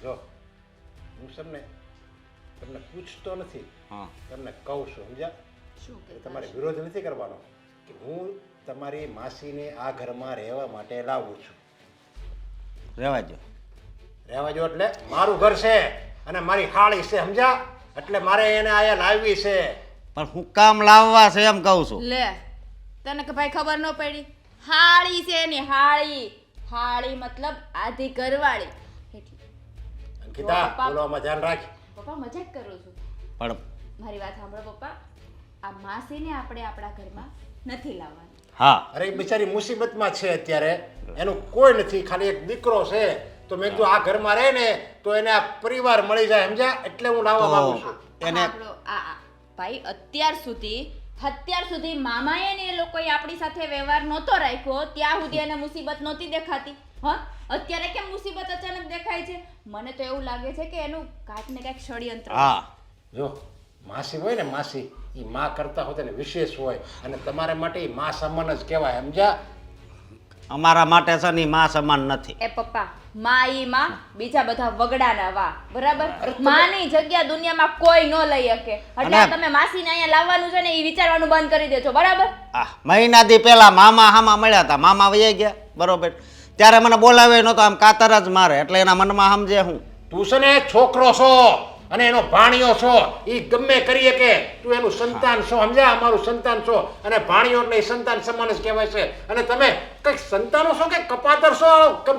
જો હું તમને પૂછતો નથી, હા તમને કહું છું, સમજ્યા? શું એ કહેતા તમારે હશે? વિરોધ નથી કરવાનો કે હું તમારી માસીને આ ઘરમાં રહેવા માટે લાવું છું. રહેવા દો. રહેવા જો એટલે મારું ઘર છે અને મારી હાળી છે, સમજ્યા? એટલે મારે એને અહીંયા લાવવી છે. પણ હું કામ લાવવા છે એમ કહું છું. લે તને કે ભાઈ ખબર ન પડી? હાળી છે એની હાળી. હાળી મતલબ આધી ઘરવાળી. એટલે અંકિતા પપ્પા. બોલવામાં ધ્યાન રાખ. પપ્પા મજાક કરું છું. પણ મારી વાત સાંભળો પપ્પા. આ માસીને આપણે આપણા ઘરમાં નથી લાવવાની. હા અરે એ બિચારી મુસીબતમાં છે અત્યારે, એનું કોઈ નથી, ખાલી એક દીકરો છે. તો મેં કીધું આ ઘરમાં રહે ને તો એને આ પરિવાર મળી જાય, સમજ્યા? એટલે હું લાવવા માંગુ છું. એને સાંભળો, ભાઈ અત્યાર સુધી મામાએ ને એ લોકોએ આપણી સાથે વ્યવહાર નહોતો રાખ્યો ત્યાં સુધી એને મુસીબત નહોતી દેખાતી. હા, અત્યારે કેમ મુસીબત અચાનક દેખાય છે? મને તો એવું લાગે છે કે એનું કાંઈક ને કાંઈક ષડયંત્ર છે. હા જો માસી હોય ને, માસી એ માં કરતા હોય ને વિશેષ હોય, અને તમારા માટે એ માં સમાન જ કહેવાય, સમજ્યા? અમારા માટે છે ને ઈ માં સમાન નથી. એ પપ્પા, માં ઈ માં, બીજા બધા વગડાના વા, બરાબર? માની જગ્યા દુનિયામાં કોઈ ન લઈ શકે. એટલે અને- તમે માસીને અહીંયા લાવવાનું છે ને એ વિચારવાનું બંધ કરી દેજો, બરાબર? આ મહિના દી પહેલા મામા હામા મળ્યા હતા, મામા વહી ગયા બરોબર. ત્યારે મને બોલાવે નહોતો, આમ કાતર જ મારે, એટલે એના મનમાં સમજે હું. તું છે ને છોકરો છો અને એનો ભાણિયો છો, એ ગમે કરીએ કે તું એનું સંતાન છો, સમજ્યા? અમારું સંતાન છો, અને ભાણિયો એટલે એ સંતાન સમાન જ કહેવાય છે. અને તમે કઈક સંતાનો છો કે કપાતર છો,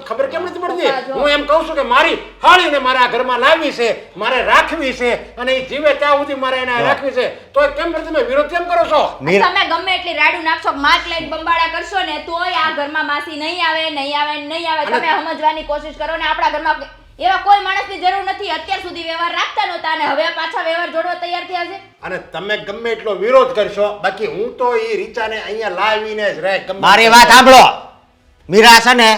ખબર કેમ નથી પડતી? પપ્પા, જો. હું એમ કહું છું કે મારી હાળીને મારે આ ઘરમાં લાવવી છે, મારે રાખવી છે, અને એ જીવે ત્યાં સુધી મારે એને જો. રાખવી છે. તો કેમ તમે વિરોધ કેમ કરો છો? મીર તમે ગમે એટલી રાડું નાખશો, માટ લઈને બંબાડા કરશો ને તોય આ ઘરમાં માસી નહીં આવે, નહીં આવે, નહીં આવે. અને- તમે સમજવાની કોશિશ કરો ને આપણા ઘરમાં એવા કોઈ માણસની જરૂર નથી. અત્યાર સુધી વ્યવહાર રાખતા નહોતા અને હવે પાછા વ્યવહાર જોડવા તૈયાર થયા છે. અને તમે ગમે એટલો વિરોધ કરશો, બાકી હું તો એ રીચાને અહીંયા લાવીને જ રહે. ગમે મારી તે વાત કરો. સાંભળો. મીરા છે ને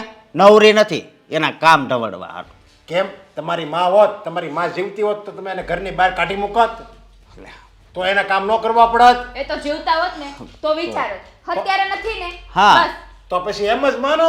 નવરી નથી, એના કામ ઢવડવા હાટુ. કેમ? તમારી માં હોત, તમારી માં જીવતી હોત તો તમે એને ઘરની બહાર કાઢી મૂકત, તો એના કામ ન કરવા પડત. એ તો જીવતા હોત ને તો વિચારો. અત્યારે નથી ને, હા. બસ. તો પછી એમ જ માનો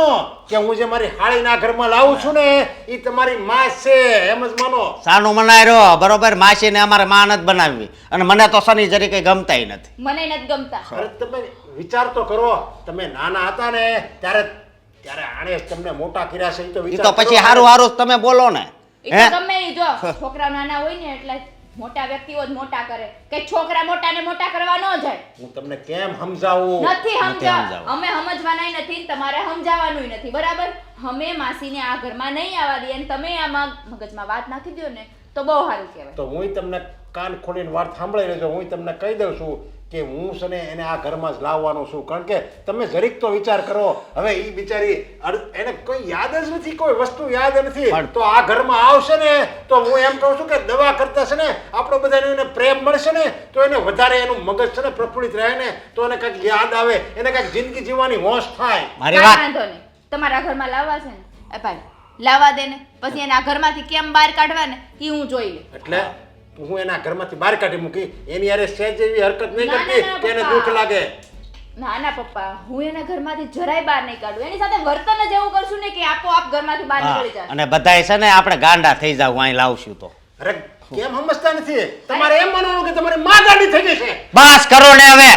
કે હું જે મારી હાળીના ઘરમાં લાવું છું ને એ તમારી માં છે, એમ જ માનો. સાનું મનાય રહ્યો બરોબર. માસીને અમારે માં નથી બનાવવી, અને મને તો શનિ જરી કઈ ગમતાય નથી. મને નથી ગમતા. અરે તમે વિચાર તો કરો, તમે નાના હતા ને ત્યારે આણે તમને મોટા કર્યા છે, એ તો એ વિચાર તો પછી કરો. હારું હારું જ તમે બોલો ને. એ હે તો ગમે ઈ જો છોકરા નાના હોય ને એટલે મોટા વ્યક્તિઓ જ મોટા કરે. કે છોકરા મોટાને મોટા કરવા ન જાય. હું તમને કેમ સમજાવું? નથી નથી સમજાવ. સમજાવવું. અમે સમજવાનાય નથી ને તમારે સમજાવવાનું નથી, બરાબર? અમે માસીને આ ઘરમાં નહીં આવવા દઈએ અને તમે આમાં મગજમાં વાત નાખી દો ને તો બહુ સારું કહેવાય. તો હું તમને કાન ખોલીને વાત સાંભળી લેજો. હું તમને કહી દઉં છું કે હું છે ને એને આ ઘરમાં જ લાવવાનો છું, કારણ કે તમે જરીક તો વિચાર કરો. હવે એ બિચારી એને કોઈ યાદ જ નથી, કોઈ વસ્તુ યાદ નથી. પણ- તો આ ઘરમાં આવશે ને તો હું એમ કહું છું કે દવા કરતા છે ને આપણો બધાને એને પ્રેમ મળશે ને તો એને વધારે એનું મગજ છે ને પ્રફુલ્લિત રહે ને તો એને કંઈક યાદ આવે, એને કંઈક જિંદગી જીવવાની હોશ થાય. મારી કાંઈ વાત વાંધો નહીં. તમારા ઘરમાં લાવવા છે ને એ ભાઈ લાવવા દે ને, પછી એને આ ઘરમાંથી કેમ બહાર કાઢવા ને એ હું જોઈ લે. એટલે હું એના ઘરમાંથી બહાર કાઢી મૂકી, એની યારે સહેજ એવી હરકત નહીં ના, ના, કરતી ના, કે એને પપ્પા. દુઃખ લાગે. ના ના પપ્પા, હું એના ઘરમાંથી જરાય બહાર નહીં કાઢું. એની સાથે વર્તન જ એવું કરશું ને કે આપોઆપ ઘરમાંથી બહાર હા, નીકળી જાય. અને બધાય છે ને આપણે ગાંડા થઈ જાવ અહીં લાવશું તો. અરે કેમ સમજતા નથી? તમારે એમ માનવાનું કે તમારી માં ગાંડી થઈ ગઈ છે. બસ કરો ને હવે.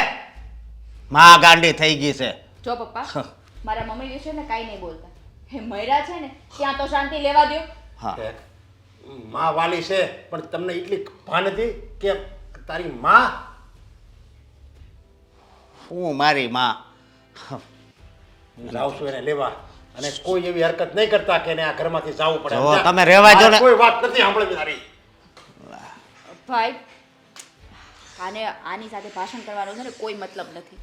માં ગાંડી થઈ ગઈ છે. જો પપ્પા, મારા મમ્મી વિશે ને કાંઈ નહીં બોલતા. હે મયરા છે ને ત્યાં તો શાંતિ લેવા દ્યો. હા માં વાલી છે પણ તમને એટલી ભાન હતી કે તારી માં હું મારી માં. હું જાઉં છું એને લેવા, અને કોઈ એવી હરકત નહીં કરતા કે એને આ ઘરમાંથી જવું પડે. જો તમે રહેવા દો ને. મારે કોઈ વાત નથી સાંભળવી તારી. ભાઈ આની સાથે ભાષણ કરવાનો છે ને કોઈ મતલબ નથી.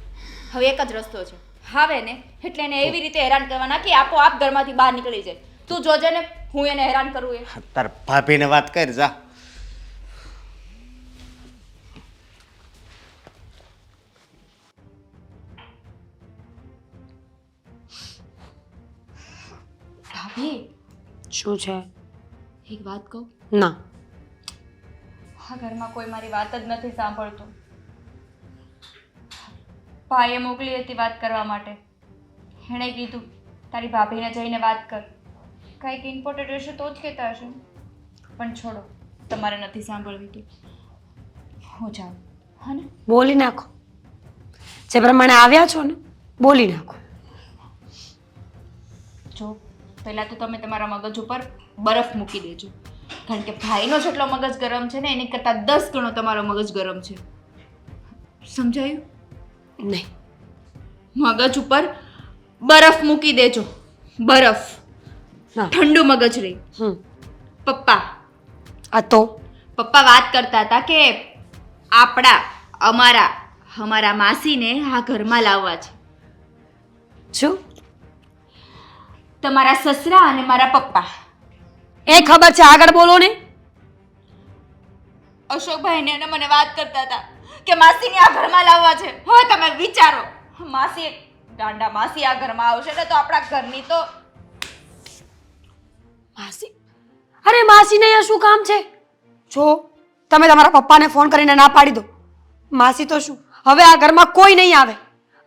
હવે એક જ રસ્તો છે, આવે ને એટલે એને એવી રીતે હેરાન કરવાના કે આપોઆપ ઘરમાંથી બહાર નીકળી જાય. તું જોજે ને હું એને હેરાન કરું એ. તાર ભાભીને વાત કર જા. ભાભી શું છે? એક વાત કહું? ના. આ ઘરમાં કોઈ મારી વાત જ નથી સાંભળતું. ભાઈએ મોકલી હતી વાત કરવા માટે. એણે કીધું તારી ભાભીને જઈને વાત કર. કાંઈક ઇમ્પોર્ટન્ટ હશે તો જ કહેતા હશે. પણ છોડો, તમારે નથી સાંભળવી તો હું જાઉં, હા ને? બોલી નાખો. જે પ્રમાણે આવ્યા છો ને, બોલી નાખો. જો પહેલાં તો તમે તમારા મગજ ઉપર બરફ મૂકી દેજો, કારણ કે ભાઈનો જેટલો મગજ ગરમ છે ને એની કરતાં 10 ગણો તમારો મગજ ગરમ છે. સમજાયું? નહીં. મગજ ઉપર બરફ મૂકી દેજો, બરફ. હા. ઠંડુ મગજ રહી. પપ્પા આ તો વાત કરતા હતા કે અમારા માસીને આ ઘરમાં લાવવા છે. શું? તમારા સસરા અને મારા પપ્પા. એ ખબર છે, આગળ બોલો ને. અશોકભાઈ ને મને વાત કરતા હતા કે માસીને આ ઘરમાં લાવવા છે. હવે તમે વિચારો, માસી ગાંડા માસી આ ઘરમાં આવશે ને તો આપણા ઘરની તો માસી? અરે માસીને અહીંયા શું કામ છે? જો તમે તમારા પપ્પાને ફોન કરીને ના પાડી દો. માસી તો શું, હવે આ ઘરમાં કોઈ નહીં આવે.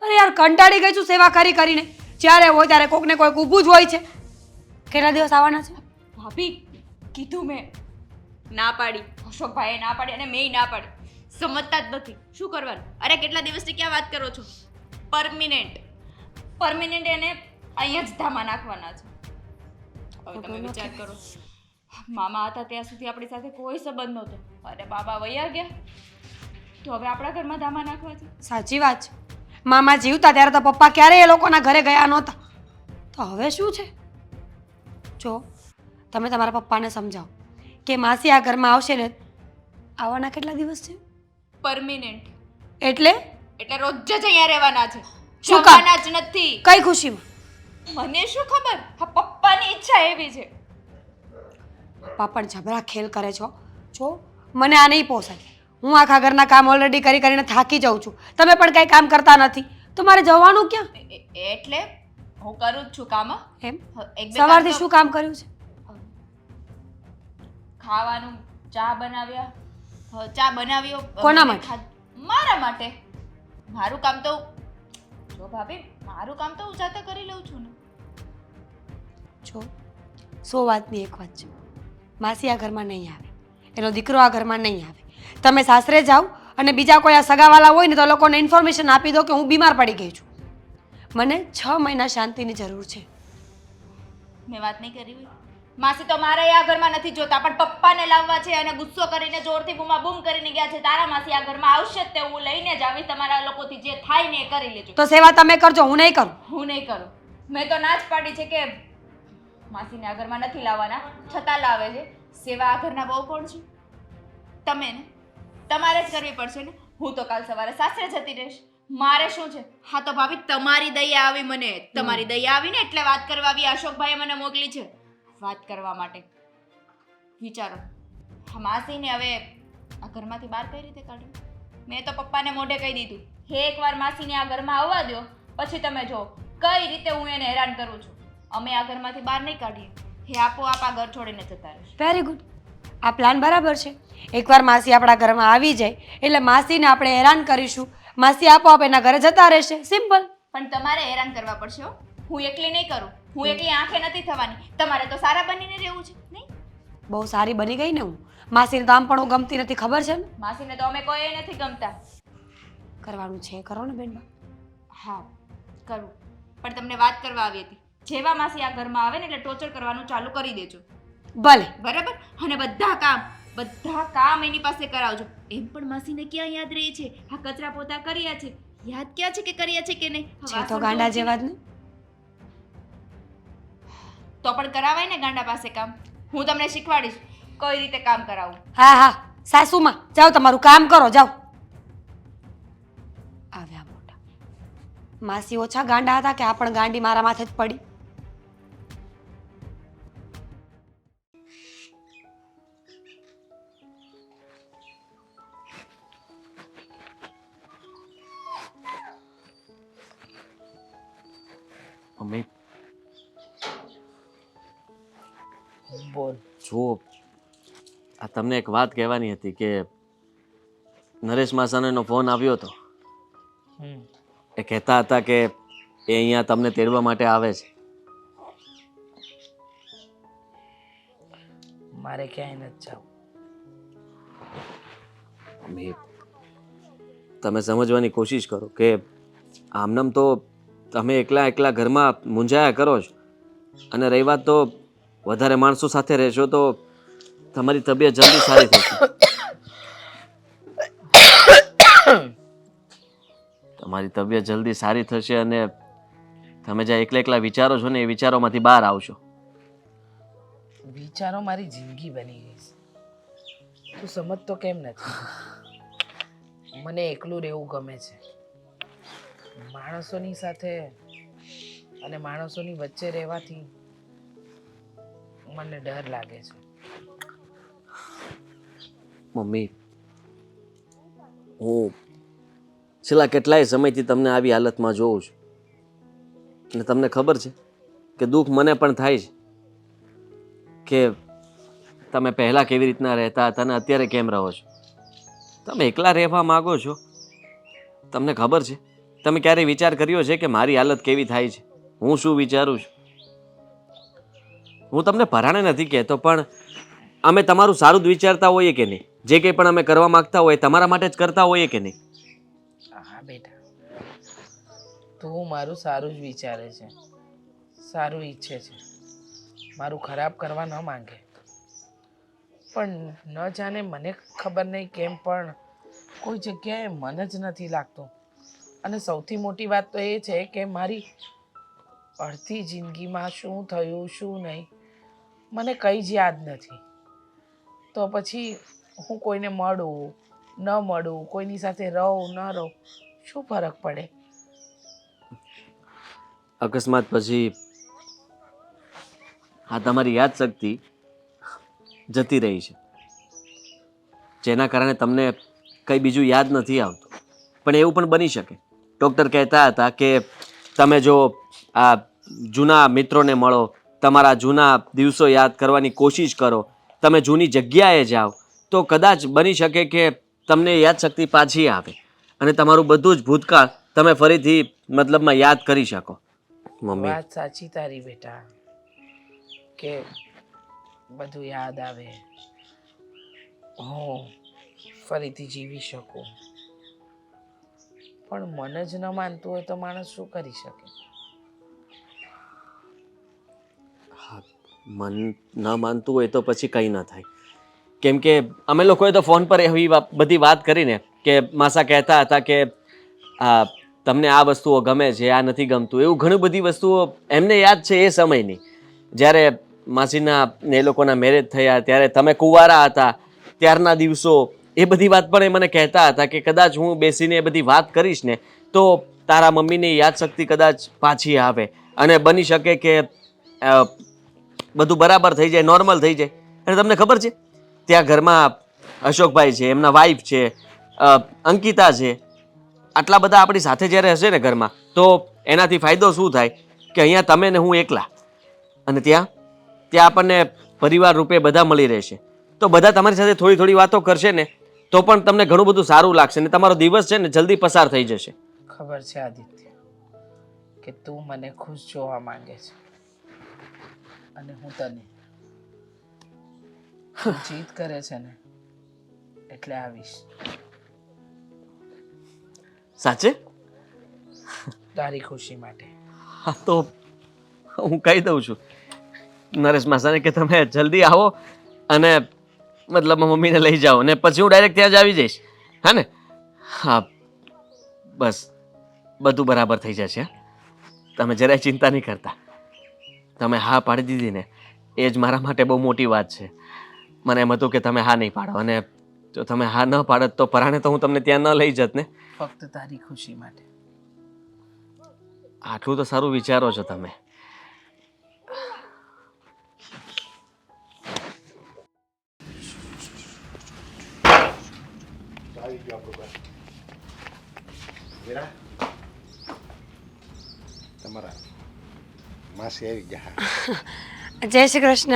અરે યાર, કંટાળી ગઈ છું સેવા કરીને. જ્યારે હોય ત્યારે કોઈક ને કોઈક ઊભું જ હોય છે. કેટલા દિવસ આવવાના છે? ભાભી કીધું મેં, ના પાડી. અશોકભાઈએ ના પાડી અને મેંય ના પાડી. સમજતા જ નથી. શું કરવાનું? અરે કેટલા દિવસની ક્યાં વાત કરો છો? પરમિનન્ટ એને અહીંયા જ ધામા નાખવાના છે. હવે તમે વિચાર કરો, મામા હતા ત્યાં સુધી આપણી સાથે કોઈ સંબંધ નહોતો. અરે બાબા વયા ગયા તો હવે આપણા ઘરમાં ધામા નાખવા છે. સાચી વાત છે. મામા જીવતા ત્યારે તો પપ્પા ક્યારેય એ લોકોના ઘરે ગયા નહોતા. તો હવે શું છે? જો તમે તમારા પપ્પાને સમજાવો કે માસી આ ઘરમાં આવશે ને, આવવાના કેટલા દિવસ છે? પરમિનન્ટ એટલે રોજ જ અહીંયા રહેવાના છે. શું કામ? જવાના જ નથી. કઈ ખુશીમાં? મને શું ખબર, આ પપ્પાની ઈચ્છા એવી છે. પપ્પા પણ જબરા ખેલ કરે છો. જો મને આ નહીં પોસાય. હું આખા ઘરના કામ ઓલરેડી કરીને થાકી જાઉં છું. તમે પણ કંઈ કામ કરતા નથી તો મારે જવાનું ક્યાં? એટલે હું કરું જ છું કામ. એમ એક બે સવારથી કામ શું કામ કર્યું છે? ખાવાનું, ચા બનાવ્યા. ચા બનાવ્યો. કોના માટે? મારા માટે. મારું કામ તો જો ભાભી, મારું કામ તો હું જાતે કરી લઉં છું ને. જો 100 વાતની એક વાત છે. માસી આ ઘરમાં નહીં આવે, એનો દીકરો આ ઘરમાં નહીં આવે. તમે સાસરે જાઓ અને બીજા કોઈ આ સગાવાલા હોય ને તો લોકોને ઇન્ફોર્મેશન આપી દો કે હું બીમાર પડી ગઈ છું. મને 6 મહિના શાંતિની જરૂર છે. મેં વાત નહીં કરી હોય. માસી તો મારે આ ઘરમાં નથી જોતા, પણ પપ્પાને લાવવા છે અને ગુસ્સો કરીને જોરથી બૂમાબૂમ કરીને ગયા છે. તારા માસી આ ઘરમાં આવશે જ તે હું લઈને જ આવીશ. તમારા લોકોથી જે થાય ને એ કરી લેજો. તો સેવા તમે કરજો, હું નહીં કરું. હું નહીં કરું. મેં તો ના જ પાડી છે કે માસીને આ ઘરમાં નથી લાવવાના, છતાં લાવે છે. સેવા આ ઘરના બહુ કોણ છે? તમે ને. તમારે જ કરવી પડશે ને. હું તો કાલ સવારે સાસરે જતી રહીશ. મારે શું છે? હા તો ભાભી તમારી દયા આવી મને. તમારી દયા આવી ને એટલે વાત કરવા આવી. અશોકભાઈએ મને મોકલી છે વાત કરવા માટે. વિચારો, હા માસીને હવે આ ઘરમાંથી બહાર કઈ રીતે કાઢું? મેં તો પપ્પાને મોઢે કહી દીધું, હે એકવાર માસીને આ ઘરમાં આવવા દો, પછી તમે જો કઈ રીતે હું એને હેરાન કરું છું. અમે આ ઘરમાંથી બહાર નહીં કાઢીએ. હે આપોઆપ આ ઘર છોડીને જતા રહેશે. Very good. આ પ્લાન બરાબર છે. એકવાર માસી આપણા ઘરમાં આવી જાય એટલે માસીને આપણે હેરાન કરીશું. માસી આપોઆપ એના ઘરે જતા રહેશે. સિમ્પલ. પણ તમારે હેરાન કરવા પડશે હો. હું એકલી નહીં કરું. હું એકલી આંખે નથી થવાની. તમારે તો સારા બનીને રહેવું છે નહીં? બહુ સારી બની ગઈ ને હું. માસીને તો આમ પણ હું ગમતી નથી, ખબર છે ને? માસીને તો અમે કોઈ નથી ગમતા. કરવાનું છે કરો ને બેન. હા કરું, પણ તમને વાત કરવા આવી હતી. જેવા માસી આ ઘરમાં આવે ને એટલે ટોર્ચર કરવાનું ચાલુ કરી દેજો. ભલે. બરાબર? અને બધા કામ એની પાસે કરાવજો. એમ પણ માસીને ક્યાં યાદ રહે છે? આ કચરા પોતા કર્યા છે, યાદ ક્યાં છે કે કર્યા છે કે નહીં? છે તો ગાંડા જેવા જ ને. તો પણ કરાવાય ને ગાંડા પાસે કામ. હું તમને શીખવાડીશ કઈ રીતે કામ કરાવવું. હા હા સાસુમાં જાઓ, તમારું કામ કરો, જાઓ. આવ્યા મોટા. માસી ઓછા ગાંડા હતા કે આ પણ ગાંડી મારા માથે જ પડી? મમ્મી બોલ. જો આ તમને એક વાત કહેવાની હતી કે નરેશ માસાનો ફોન આવ્યો હતો. એ કહેતા હતા કે એ અહીંયા તમને તેડવા માટે આવે છે. મારે ક્યાંય નથી જવું. મમ્મી તમે સમજવાની કોશિશ કરો કે આમનામ તો તમે એકલા એકલા ઘરમાં મૂંઝાયા કરો છો, અને રહી વાત તો વધારે માણસો સાથે રહેશો તો તમારી તબિયત જલ્દી સારી થશે. તમારી તબિયત જલ્દી સારી થશે અને તમે જ્યાં એકલા એકલા વિચારો છો ને એ વિચારોમાંથી બહાર આવશો. વિચારો મારી જિંદગી બની ગઈ છે. તું સમજતો કેમ નથી? મને એકલું રહેવું ગમે છે. માણસોની સાથે અને માણસોની વચ્ચે રહેવાથી મને ડર લાગે છે. મમ્મી હું છેલ્લા કેટલાય સમયથી તમને આવી હાલતમાં જોઉં છું, અને તમને ખબર છે કે દુઃખ મને પણ થાય છે કે તમે પહેલાં કેવી રીતના રહેતા હતા અને અત્યારે કેમ રહો છો. તમે એકલા રહેવા માગો છો. તમને ખબર છે તમે ક્યારેય વિચાર કર્યો છે કે મારી હાલત કેવી થાય છે, હું શું વિચારું છું? હું તમને પરાણે નથી કહેતો, પણ અમે તમારું સારું જ વિચારતા હોઈએ કે નહીં? જે કંઈ પણ અમે કરવા માગતા હોઈએ તમારા માટે જ કરતા હોઈએ કે નહીં? હા બેટા, તું મારું સારું જ વિચારે છે, સારું ઈચ્છે છે, મારું ખરાબ કરવા ન માંગે. પણ ન જાણે મને ખબર નહીં કેમ પણ કોઈ જગ્યાએ મન જ નથી લાગતું. અને સૌથી મોટી વાત તો એ છે કે મારી અડધી જિંદગીમાં શું થયું શું નહીં મને કંઈ જ યાદ નથી. તો પછી હું કોઈને મળું ન મળું, કોઈની સાથે રહું ન રહું, શું ફરક પડે? અકસ્માત પછી આ તમારી યાદશક્તિ જતી રહી છે, જેના કારણે તમને કંઈ બીજું યાદ નથી આવતું. પણ એવું પણ બની શકે. ડૉક્ટર કહેતા હતા કે તમે જો આ જૂના મિત્રોને મળો, તમારા જૂના દિવસો યાદ કરવાની કોશિશ કરો, તમે જૂની જગ્યાએ જાઓ, તો કદાચ બની શકે કે તમને યાદશક્તિ પાછી આવે અને તમારું બધું જ ભૂતકાળ તમે ફરીથી મતલબમાં યાદ કરી શકો. મમ્મી વાત સાચી તારી બેટા, કે બધું યાદ આવે, હું ફરીથી જીવી શકું. પણ મન જ ન માનતું હોય તો માણસ શું કરી શકે? મન ન માનતું હોય તો પછી કંઈ ન થાય. કેમ કે અમે લોકોએ તો ફોન પર એવી બધી વાત કરીને કે માસા કહેતા હતા કે તમને આ વસ્તુઓ ગમે છે, આ નથી ગમતું, એવું ઘણી બધી વસ્તુઓ એમને યાદ છે એ સમયની. જ્યારે માસીના ને એ લોકોના મેરેજ થયા ત્યારે તમે કુંવારા હતા ત્યારના દિવસો, એ બધી વાત પણ એ મને કહેતા હતા કે કદાચ હું બેસીને એ બધી વાત કરીશ ને તો તારા મમ્મીની યાદશક્તિ કદાચ પાછી આવે અને બની શકે કે બધું બરાબર થઈ જાય, નોર્મલ થઈ જાય. અને તમને ખબર છે ત્યાં ઘરમાં અશોકભાઈ છે, એમના વાઈફ છે, અંકિતા છે, આટલા બધા આપણી સાથે જ્યારે હશે ને ઘરમાં તો એનાથી ફાયદો શું થાય કે અહીંયા તમે ને હું એકલા, અને ત્યાં આપણને પરિવાર રૂપે બધા મળી રહેશે. તો બધા તમારી સાથે થોડી થોડી વાતો કરશે ને તો પણ તમને ઘણું બધું સારું લાગશે ને તમારો દિવસ છે ને જલ્દી પસાર થઈ જશે. ખબર છે આદિત્ય કે તું મને ખુશ જોવા માંગે છે, અને હું તને. તું જીદ કરે છે ને એટલે આવીશ. સાચે? તારી ખુશી માટે. હા તો હું કહી દઉં છું નરેશ માસાને કે તમે જલ્દી આવો અને મતલબ મમ્મીને લઈ જાઓ ને પછી હું ડાયરેક્ટ ત્યાં જ આવી જઈશ. હા ને? હા બસ બધું બરાબર થઈ જશે. તમે જરાય ચિંતા નહીં કરતા. તમે હા પાડી દીધી ને એ જ મારા માટે બહુ મોટી વાત છે. મને એમ હતું કે તમે હા નહીં પાડો, અને જો તમે હા ન પાડત તો પરાણે તો હું તમને ત્યાં ન લઈ જત ને. ફક્ત તારી ખુશી માટે. આટલું તો સારું વિચારો છો તમે. આવી ગયો આપણો ઘર. વીરા, તમારા માસી આવી ગયા. જય શ્રી કૃષ્ણ.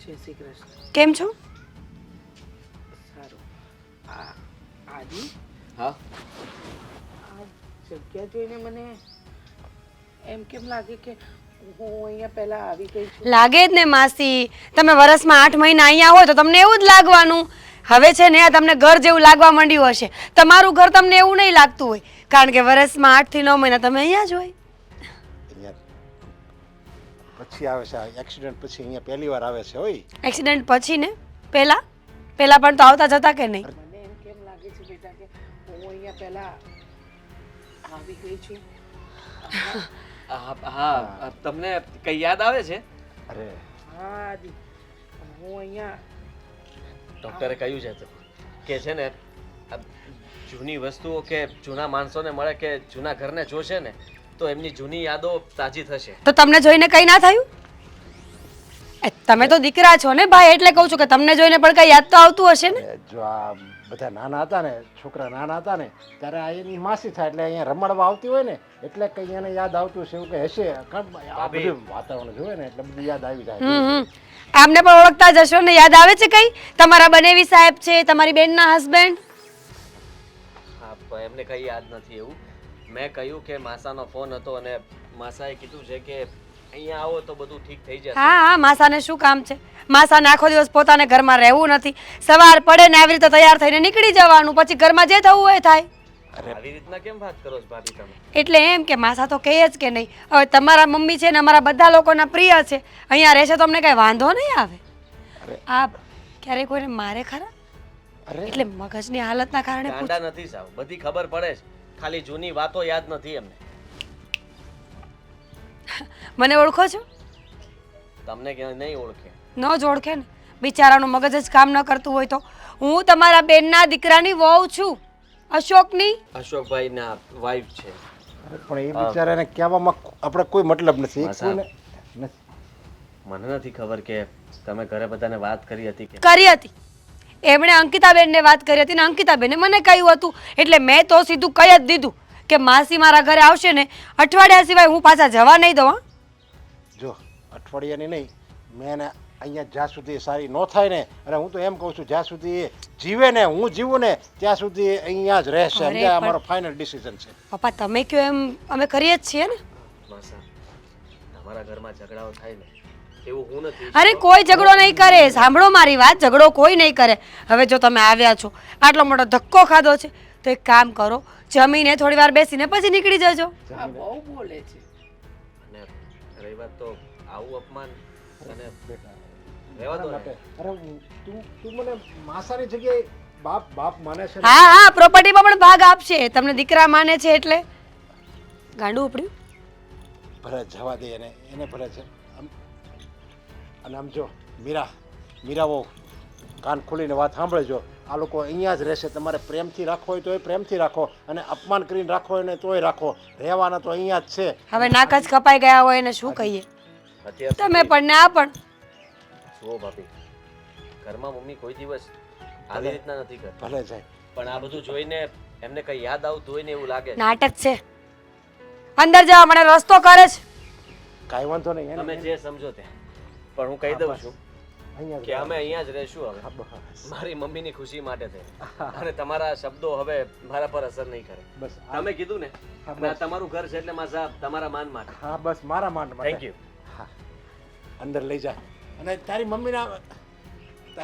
જય શ્રી કૃષ્ણ. કેમ છો? સારું. આદિ, હા આ જગ્યા જોઈને મને એમ કેમ લાગે કે હું અહીંયા પહેલા આવી ગઈ છું. લાગે જ ને માસી, તમે વરસમાં 8 મહિના અહીંયા હોય તો તમને એવું જ લાગવાનું. હવે છે ને આ તમને ઘર જેવું લાગવા માંડ્યું હશે. તમારું ઘર તમને એવું નહીં લાગતું હોય, કારણ કે વરસમાં 8 થી 9 મહિના તમે અહીંયા જ હોય. અહીંયા પછી આવે છે એક્સિડન્ટ પછી અહીંયા પહેલી વાર આવે છે હોય. એક્સિડન્ટ પછી ને પહેલા પણ તો આવતા જતા કે નહીં? મને એમ કેમ લાગે છે બેટા કે હું અહીંયા પહેલા આવી ગઈ છું. હા તમને કઈ યાદ આવે છે? અરે હા દી, હું અહીંયા ડૉક્ટરે કહ્યું છે કે છે ને આ જૂની વસ્તુઓ કે જૂના માણસોને મળે કે જૂના ઘરને જોશે ને તો એમની જૂની યાદો તાજી થશે. તો તમને જોઈને કંઈ ના થયું? તમે તો દીકરા છો ને ભાઈ, એટલે કહું છું કે તમને જોઈને પણ કઈ યાદ તો આવતું હશે ને. જો આ બધા નાના હતા ને, છોકરા નાના હતા ને, ત્યારે આ એની માસી થાય એટલે અહીંયા રમાડવા આવતી હોય ને, એટલે કઈ એને યાદ આવતું છે એવું કે હશે. આ બધું વાતાવરણ જોવે ને એટલે બધું યાદ આવી જાય. આમને પણ ઓળખતા જ હશો ને? યાદ આવે છે કઈ? તમારા બનેવી સાહેબ છે, તમારી બેનના હસબન્ડ. હા પણ એમને કઈ યાદ નથી એવું. મેં કહ્યું કે માસાનો ફોન હતો અને માસાએ કીધું છે કે અહીંયા આવો તો બધું ઠીક થઈ જશે. હા, માસાને શું કામ છે? માસાને આખો દિવસ પોતાને ઘરમાં રહેવું નથી. સવાર પડે ને આવી રીતે તૈયાર થઈને નીકળી જવાનું, પછી ઘરમાં જે થવું હોય થાય. આવી રીતના કેમ વાત કરો છો ભાભી તમે? એટલે એમ કે માસા તો કહે જ કે નહીં. હવે તમારા મમ્મી છે ને અમારા બધા લોકોના પ્રિય છે, અહીંયા રહેશે તો અમને કઈ વાંધો નહીં આવે. આ ક્યારે કોઈને મારે ખરા? એટલે મગજની હાલતના કારણે ગાંડા નથી સાવ, બધી ખબર પડે છે, ખાલી જૂની વાતો યાદ નથી એમને. મને ઓળખો છો? તમને ક્યાં નહીં ઓળખે? ન જ ઓળખે ને, બિચારાનું મગજ જ કામ ન કરતું હોય તો. હું તમારા બેનના દીકરાની વહુ છું, અશોકની. અશોકભાઈ ના વાઈફ છે. પણ એ બિચારાને કહેવામાં આપણે કોઈ મતલબ નથી. મને નથી ખબર કે તમે ઘરે બધાને વાત કરી હતી કે કરી હતી. એમણે અંકિતાબેનને વાત કરી હતી ને અંકિતાબેને મને કહ્યું હતું, એટલે મેં તો સીધું કહી જ દીધું કે માસી મારા ઘરે આવશે ને અઠવાડિયા સિવાય હું પાછા જવા નહીં દઉં. જો અઠવાડિયાની નહીં, મેં એને અહીંયા જ્યાં સુધી સારી ન થાય ને, અને હું તો એમ કહું છું જ્યાં સુધી એ જીવે ને, હું જીવું ને ત્યાં સુધી અહીંયા જ રહેશે. સમજ્યા? અમારો ફાઇનલ ડિસિઝન છે. પપ્પા તમે કહો એમ અમે કરીએ જ છીએ ને. માસા તમારા ઘરમાં ઝઘડાઓ થાય ને એવું હું નથી. અરે કોઈ ઝઘડો નહીં કરે, સાંભળો મારી વાત, ઝઘડો કોઈ નહીં કરે. હવે જો તમે આવ્યા છો, આટલો મોટો ધક્કો ખાધો છે, તો એક કામ કરો, જમીને થોડી વાર બેસીને પછી નીકળી જજો. આ બહુ બોલે છે. અને રહી વાત તો આવું અપમાન અને રહેવા દો ને. અરે તું મને માસાની જગ્યાએ બાપ માને છે ને? હા, પ્રોપર્ટીમાં પણ ભાગ આપશે. તમને દીકરા માને છે એટલે ગાંડું ઉપડ્યું. ભલે જવા દે એને ભલે છે. અને આમ જો મીરાઓ કાન ખોલીને વાત સાંભળજો. આ લોકો અહીંયા જ રહેશે. તમારે પ્રેમથી રાખવો હોય તો એ પ્રેમથી રાખો, અને અપમાન કરીને રાખવો હોય ને તોય રાખો. રહેવાના તો અહીંયા જ છે. હવે નાક જ કપાઈ ગયા હોય એને શું કહીએ? અત્યાર તમે પણ ને આ પણ. જુઓ ભાભી, ઘરમાં મમ્મી કોઈ દિવસ આવી રીતના નથી કરતી. ભલે જાય. પણ આ બધું જોઈને એમને કઈ યાદ આવતું હોય ને એવું લાગે છે. નાટક છે. અંદર જવા મને રસ્તો કરે છે. કાંઈ વાંધો નહીં. તમે જે સમજો તે. પણ હું કહી દઉં છું અહીંયા કે અમે અહીંયા જ રહેશું હવે. મારી મમ્મીની ખુશી માટે થઈ. અને તમારા શબ્દો હવે મારા પર અસર નહીં કરે. બસ તમે કીધું ને, અને આ તમારું ઘર છે એટલે મારા તમારા માન માટે. હા, બસ મારા માન માટે. Thank you. હા, અંદર લઈ જા. અને તારી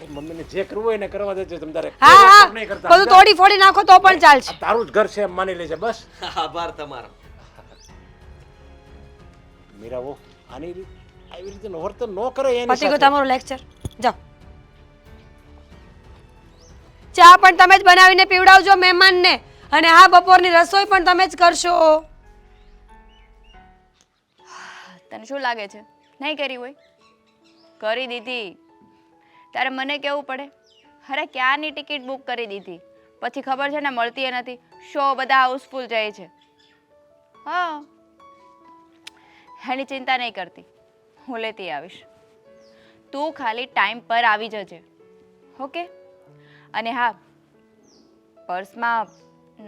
મમ્મીને જે કરવું હોય ને કરવા દેજો. તમે તારે હા, નહીં કરતા. બધું તોડી ફોડી નાખો તો પણ ચાલશે. આ તારું જ ઘર છે એમ માની લેજે. બસ આભાર તમારો. મીરાઓ આવી રીતે વર્તન ન કરે એની પતી ગયું સાથે. તમારું લેક્ચર. જાઓ, ચા પણ તમે જ બનાવીને પીવડાવજો મહેમાનને. અને હા, બપોરની રસોઈ પણ તમે જ કરશો. તને શું લાગે છે નહીં કરી હોય? કરી દીધી. તારે મને કેવું પડે? અરે ક્યારની ટિકિટ બુક કરી દીધી, પછી ખબર છે ને મળતી નથી. શો બધા હાઉસફુલ જાય છે. હા, એની ચિંતા નહીં કરતી, હું લેતી આવીશ. તું ખાલી ટાઈમ પર આવી જજે, ઓકે? અને હા, પર્સમાં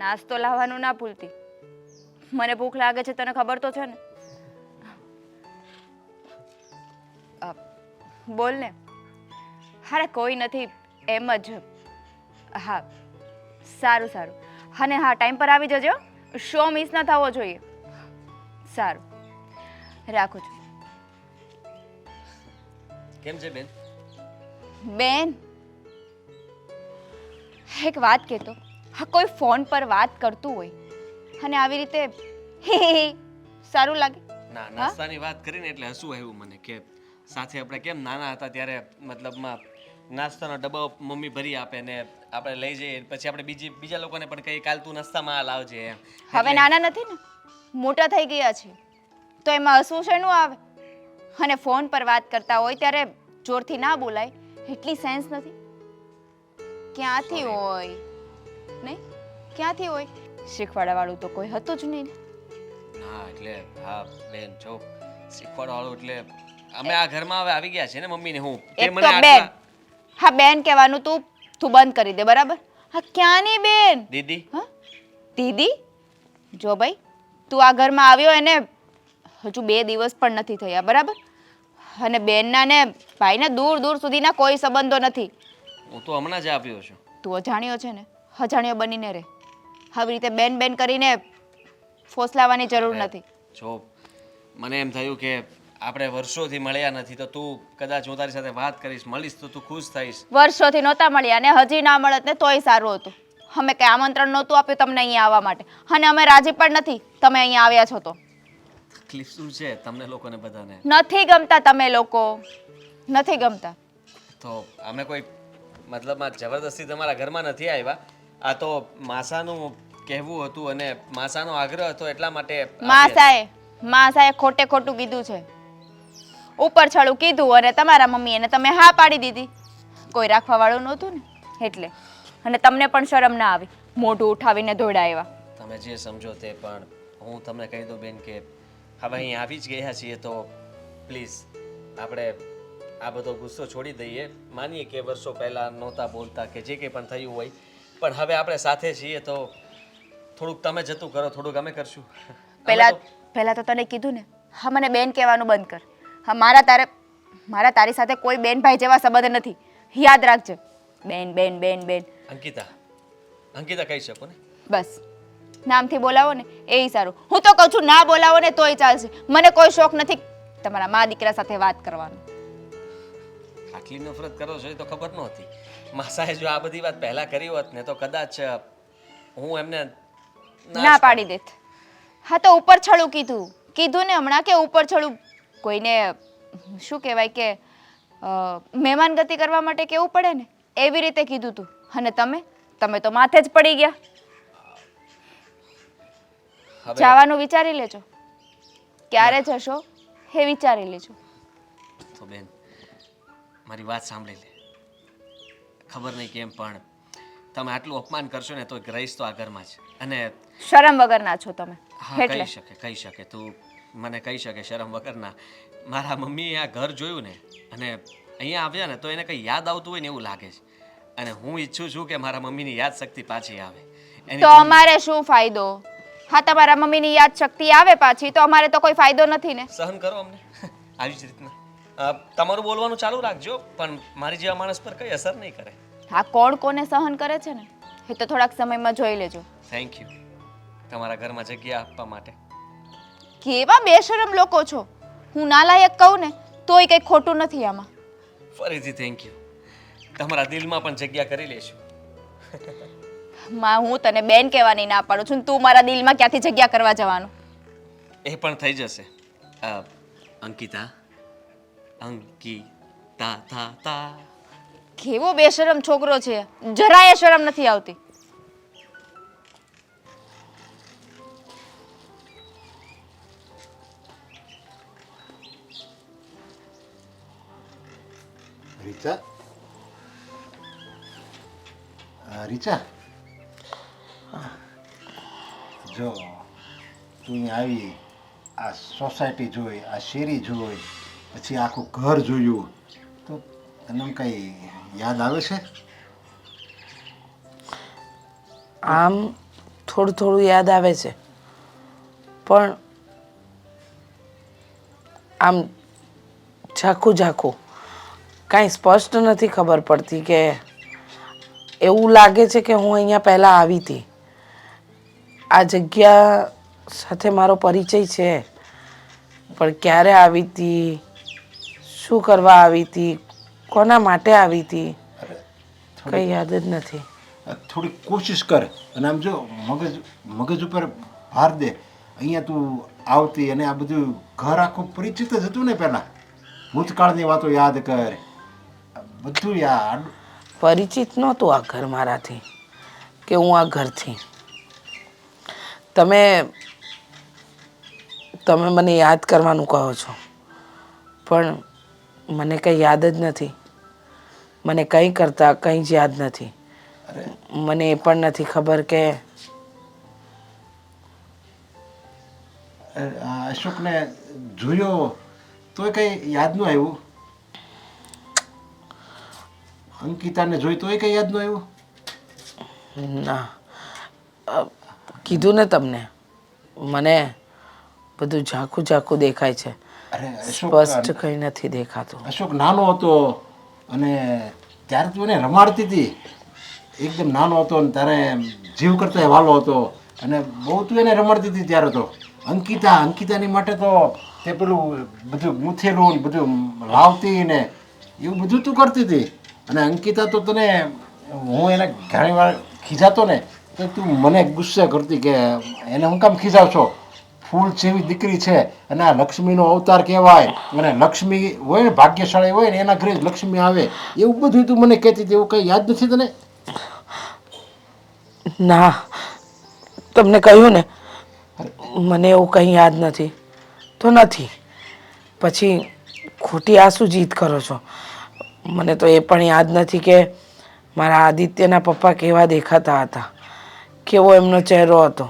નાસ્તો લાવવાનું ના ભૂલતી. મને ભૂખ લાગે છે, તને ખબર તો છે ને. બોલ ને. અરે કોઈ નથી, એમ જ. હા, સારું. અને હા, ટાઈમ પર આવી જજો. શો મિસ ના થવો જોઈએ. સારું, રાખું છું. કેમ છે બેન? બેન, એક વાત કહેતો, હા કોઈ ફોન પર વાત કરતું હોય અને આવી રીતે હે હે હે, સારું લાગે? ના, નાસ્તાની વાત કરીને એટલે હસવું આવ્યું મને કે સાથે આપણે કેમ નાના હતા ત્યારે મતલબમાં નાસ્તાનો ડબ્બો મમ્મી ભરી આપે ને આપણે લઈ જઈએ પછી આપણે બીજા લોકોને પણ કહીએ કાલ તું નાસ્તામાં આ લાવજે એમ. હવે નાના નથી ને, મોટા થઈ ગયા છે, તો એમાં હસવું શેનું આવે? અને ફોન પર વાત કરતા હોય ત્યારે જોરથી ના બોલાય એટલી સેન્સ નથી. ક્યાંથી હોય નહીં? ક્યાંથી હોય? શીખવાડવાવાળું તો કોઈ હતું જ નહીં ને. હા એટલે હા બેન જો શીખવાડવાળું એટલે અમે આ ઘરમાં હવે આવી ગયા છે ને મમ્મી ને હું એક તો બેન, હા બેન કહેવાનું તું બંધ કરી દે, બરાબર? હા ક્યાંની બેન? દીદી હા દીદી? જો ભાઈ, તું આ ઘરમાં આવ્યો એને હજુ 2 દિવસ પણ નથી થયા, બરાબર? અને બેનના ને ભાઈના દૂર દૂર સુધીના કોઈ સંબંધો નથી. હું તો હમણાં જ આવ્યો છું. તું અજાણ્યો છે ને, અજાણ્યો બનીને રહે. આવી રીતે બેન બેન કરીને ફોસલાવાની જરૂર નથી. જો મને એમ થયું કે આપણે વર્ષોથી મળ્યા નથી તો તું કદાચ હું તારી સાથે વાત કરીશ મળીશ તો તું ખુશ થઈશ. વર્ષોથી નહોતા મળ્યા ને હજી ના મળત ને તોય સારું હતું. અમે કઈ આમંત્રણ નહોતું આપ્યું તમને અહીંયા આવવા માટે અને અમે રાજી પણ નથી તમે અહીંયા આવ્યા છો તો. તકલીફ શું છે તમને લોકોને બધાને? નથી ગમતા તમે લોકો, નથી ગમતા. તો અમે કોઈ મતલબમાં જબરદસ્તી તમારા ઘરમાં નથી આવ્યા. આ તો માસાનું કહેવું હતું અને માસાનો આગ્રહ હતો એટલા માટે માસાએ ખોટે ખોટું કીધું છે. ઉપર છળું કીધું અને તમારા મમ્મીએ ને તમે હા પાડી દીધી. કોઈ રાખવા વાળું નહોતું ને એટલે. અને તમને પણ શરમ ના આવી, મોઢું ઉઠાવીને દોડા આવ્યા. તમે જે સમજો તે, પણ હું તમને કહી દઉં બેન કે હવે અહીં આવી જ ગયા છીએ તો પ્લીઝ આપણે આ બધો ગુસ્સો છોડી દઈએ. માનીએ કે વર્ષો પહેલા નહોતા બોલતા કે જે કંઈ પણ થયું હોય, પણ હવે આપણે સાથે છીએ તો થોડુંક તમે જતું કરો, થોડુંક અમે કરશું. પહેલા તો તને કીધું ને, હા મને બેન કહેવાનું બંધ કર. હા મારા તારી સાથે કોઈ બેન ભાઈ જેવા સંબંધ નથી, યાદ રાખજે. બેન બેન બેન બેન. અંકિતા કહી શકો ને? બસ નામથી બોલાવો ને એ સારું. હું તો કહું છું ના બોલાવો ને તોય ચાલશે. મને કોઈ શોખ નથી તમારા મા દીકરા સાથે વાત કરવાનો. આટલી નફરત કરો છો એ તો ખબર નહોતી. માસાએ જો આ બધી વાત પહેલા કરી હોત ને તો કદાચ હું એમને ના પાડી દેત. હા તો ઉપર છળું કીધું ને હમણાં કે ઉપર છળું કોઈને શું કહેવાય કે મહેમાન ગતિ કરવા માટે કેવું પડે ને એવી રીતે કીધું તું. અને તમે તો માથે જ પડી ગયા. જવાનું વિચારી લેજો, ક્યારે જશો એ વિચારી લેજો. તો બેન મારી વાત સાંભળી લે. ખબર નહીં કેમ પણ તમે આટલું અપમાન કરશો ને તો રહીશ તો આ ઘરમાં જ. અને શરમ વગરના છો તમે. હા કહી શકે તું મને કહી શકે શરમ વગરના. મારા મમ્મીએ આ ઘર જોયું ને અને અહીંયા આવ્યા ને તો એને કંઈ યાદ આવતું હોય ને એવું લાગે છે. અને હું ઈચ્છું છું કે મારા મમ્મીની યાદ શક્તિ પાછી આવે. તો અમારે શું ફાયદો? હા તમારા મમ્મીની યાદ શક્તિ આવે પાછી તો અમારે તો કોઈ ફાયદો નથી ને. સહન કરો અમને આવી જ રીતના. તમારું બોલવાનું ચાલુ રાખજો પણ મારી જેવા માણસ પર કઈ અસર નહીં કરે. હા કોણ કોને સહન કરે છે ને એ તો થોડાક સમયમાં જોઈ લેજો. થેન્ક યુ તમારા ઘરમાં જગ્યા આપવા માટે. કેવા બેશરમ લોકો છો. હું નાલાયક કહું ને તોય કંઈ ખોટું નથી આમાં. ફરીથી થેન્ક યુ. તમારા દિલમાં પણ જગ્યા કરી લેશું. હું તને બેન કહેવાની ના પાડું છું, તું મારા દિલમાં ક્યાંથી જગ્યા કરવા જવાનું? એ પણ થઈ જશે. અંકિતા તા. કેવો બેશરમ છોકરો છે, જરાય શરમ નથી આવતી. રીચા જો તું અહીંયા આવી, આ સોસાયટી જોઈ, આ શેરી જોઈ, પછી આખું ઘર જોયું તો તને કઈ યાદ આવે છે? આમ થોડું થોડું યાદ આવે છે પણ આમ ઝાખું કાંઈ સ્પષ્ટ નથી ખબર પડતી. કે એવું લાગે છે કે હું અહીંયા પહેલાં આવી હતી. આ જગ્યા સાથે મારો પરિચય છે પણ ક્યારે આવી હતી, શું કરવા આવી હતી, કોના માટે આવી હતી, કંઈ યાદ જ નથી. થોડી કોશિશ કર અને આમ જો મગજ ઉપર ભાર દે. અહીંયા તું આવતી અને આ બધું ઘર આખું પરિચિત જ હતું ને પહેલાં. ભૂતકાળની વાતો યાદ કર, બધું યાદ. પરિચિત નહોતું આ ઘર મારાથી કે હું આ ઘરથી. તમે તમે મને યાદ કરવાનું કહો છો, પણ મને કંઈ યાદ જ નથી. મને કંઈ કરતાં કંઈ જ યાદ નથી. મને એ પણ નથી ખબર કે અશોકને જોયો તોય કંઈ યાદ ન આવ્યું. અંકિતાને જોઈ તોય કંઈ યાદ ન આવ્યું. ના, કીધું ને તમને, મને બધું ઝાંખું ઝાંખું દેખાય છે, અરે સ્પષ્ટ કંઈ નથી દેખાતું. અશોક નાનો હતો અને ત્યારે તું એને રમાડતી હતી. એકદમ નાનો હતો અને તારે જીવ કરતા વાલો હતો અને બહુ તું એને રમાડતી હતી ત્યારે તો. અંકિતાની માટે તો તે પેલું બધું ગૂંથેલું ને બધું લાવતી ને એવું બધું તું કરતી હતી. અને અંકિતા તો તને, હું એને ઘણી વાર ખીજાતો ને તો તું મને ગુસ્સે કરતી કે એને હું કામ ખીજાવશો, ફૂલ જેવી દીકરી છે અને આ લક્ષ્મીનો અવતાર કહેવાય અને લક્ષ્મી હોય ને ભાગ્યશાળી હોય ને એના ઘરે જ લક્ષ્મી આવે, એવું બધું તું મને કહેતી હતી. એવું કંઈ યાદ નથી તને? ના, તમને કહ્યું ને મને એવું કંઈ યાદ નથી તો નથી. પછી ખોટી આ શું જીદ કરો છો? મને તો એ પણ યાદ નથી કે મારા આદિત્યના પપ્પા કેવા દેખાતા હતા, કેવો એમનો ચહેરો હતો.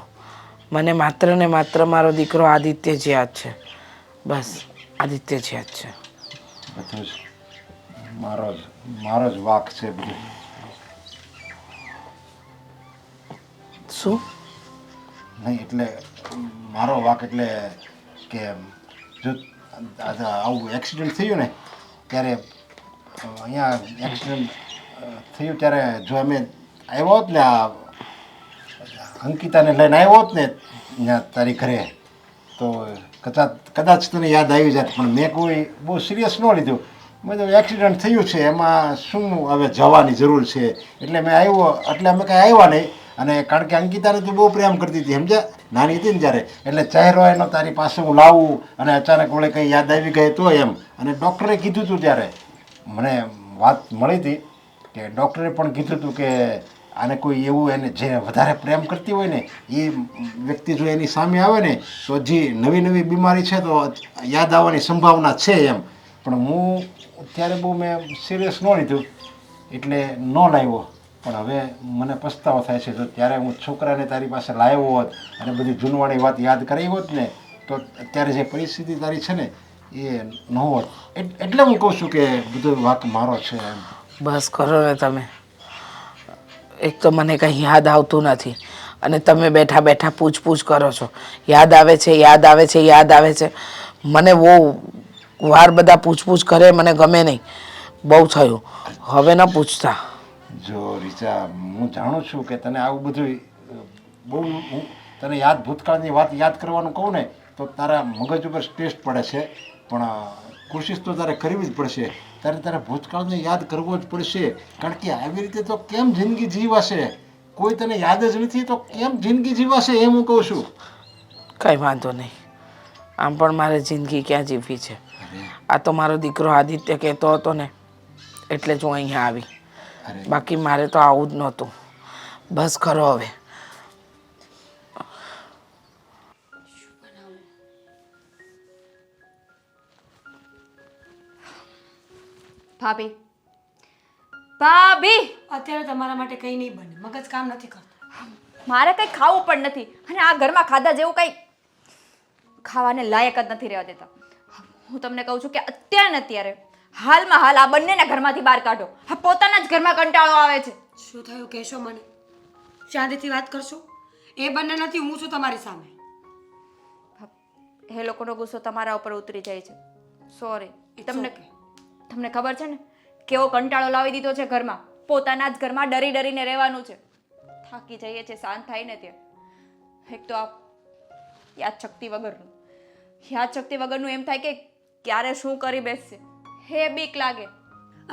મને માત્ર ને માત્ર મારો દીકરો આદિત્ય જ યાદ છે. બસ આદિત્ય જ યાદ છે. બધું જ મારો જ વાંક છે બધું. શું? નહીં એટલે મારો વાંક એટલે કે જો આવું એક્સિડન્ટ થયું ને ત્યારે અહીંયા એક્સિડન્ટ થયું ત્યારે જો અમે આવ્યો હોત ને આ અંકિતાને લઈને આવ્યો હોત ને ત્યાં તારી ઘરે તો કદાચ તને યાદ આવી જાત. પણ મેં કોઈ બહુ સિરિયસ ન લીધું. મેં તો એક્સિડન્ટ થયું છે એમાં શું હવે જવાની જરૂર છે એટલે મેં આવ્યો. એટલે અમે કાંઈ આવ્યા નહીં. અને કારણ કે અંકિતાને તું બહુ પ્રેમ કરતી હતી સમજ્યા, નાની હતી ને ત્યારે. એટલે ચહેરો એનો તારી પાસે હું લાવું અને અચાનક વળે કંઈ યાદ આવી ગઈ તો એમ. અને ડૉક્ટરે કીધું હતું ત્યારે મને વાત મળી હતી કે ડૉક્ટરે પણ કીધું હતું કે આને કોઈ એવું એને જે વધારે પ્રેમ કરતી હોય ને એ વ્યક્તિ જો એની સામે આવે ને તો હજી નવી બીમારી છે તો યાદ આવવાની સંભાવના છે એમ. પણ હું ત્યારે બહુ મેં સિરિયસ ન લીધું એટલે ન લાવ્યો. પણ હવે મને પસ્તાવો થાય છે. જો ત્યારે હું છોકરાને તારી પાસે લાવ્યો હોત અને બધી જૂનવાણી વાત યાદ કરાવી હોત ને તો અત્યારે જે પરિસ્થિતિ તારી છે ને એ ન હોત. એટલે હું કહું છું કે બધો વાંક મારો છે એમ. બસ કરો ને તમે. એક તો મને કંઈ યાદ આવતું નથી અને તમે બેઠા બેઠા પૂછપૂછ કરો છો. યાદ આવે છે, યાદ આવે છે, યાદ આવે છે. મને બહુ વાર બધા પૂછપૂછ કરે મને ગમે નહીં. બહુ થયું, હવે ન પૂછતા. જો રીચા, હું જાણું છું કે તને આવું બધું બહુ, હું તને ભૂતકાળની વાત યાદ કરવાનું કહું ને તો તારા મગજ ઉપર સ્ટ્રેસ પડે છે. પણ કોશિશ તો તારે કરવી જ પડશે. તારે ભૂતકાળને યાદ કરવો જ પડશે. કારણ કે આવી રીતે તો કેમ જિંદગી જીવાશે? કોઈ તને યાદ જ નથી તો કેમ જિંદગી જીવાશે એમ હું કહું છું. કંઈ વાંધો નહીં, આમ પણ મારે જિંદગી ક્યાં જીવવી છે. આ તો મારો દીકરો આદિત્ય કહેતો હતો ને એટલે જ હું અહીંયા આવી. બાકી મારે તો આવું જ નહોતું. બસ કરો હવે. ભાભી, ભાભી, અત્યારે તમારા માટે કંઈ નહીં બને, મગજ કામ નથી કરતું. મારે કંઈ ખાવું પણ નથી અને આ ઘરમાં ખાધા જેવું કંઈ ખાવાને લાયક જ નથી રહેવા દેતા. હું તમને કહું છું કે અત્યારે ને અત્યારે હાલમાં હાલ આ બંનેને ઘરમાંથી બહાર કાઢો. આ પોતાના જ ઘરમાં કંટાળો આવે છે. શું થયું કહેશો મને? શાંતિથી વાત કરશો? એ બંને નથી, હું છું તમારી સામે. એ લોકોનો ગુસ્સો તમારા ઉપર ઉતરી જાય છે. સોરી. તમને okay. તમને ખબર છે ને કેવો કંટાળો લાવી દીધો છે ઘરમાં. પોતાના જ ઘરમાં ડરી ડરીને રહેવાનું છે. થાકી જઈએ છે શાંત થાય ને ત્યાં. એક તો આ યાદશક્તિ વગરનું એમ થાય કે ક્યારે શું કરી બેસશે હે બીક લાગે.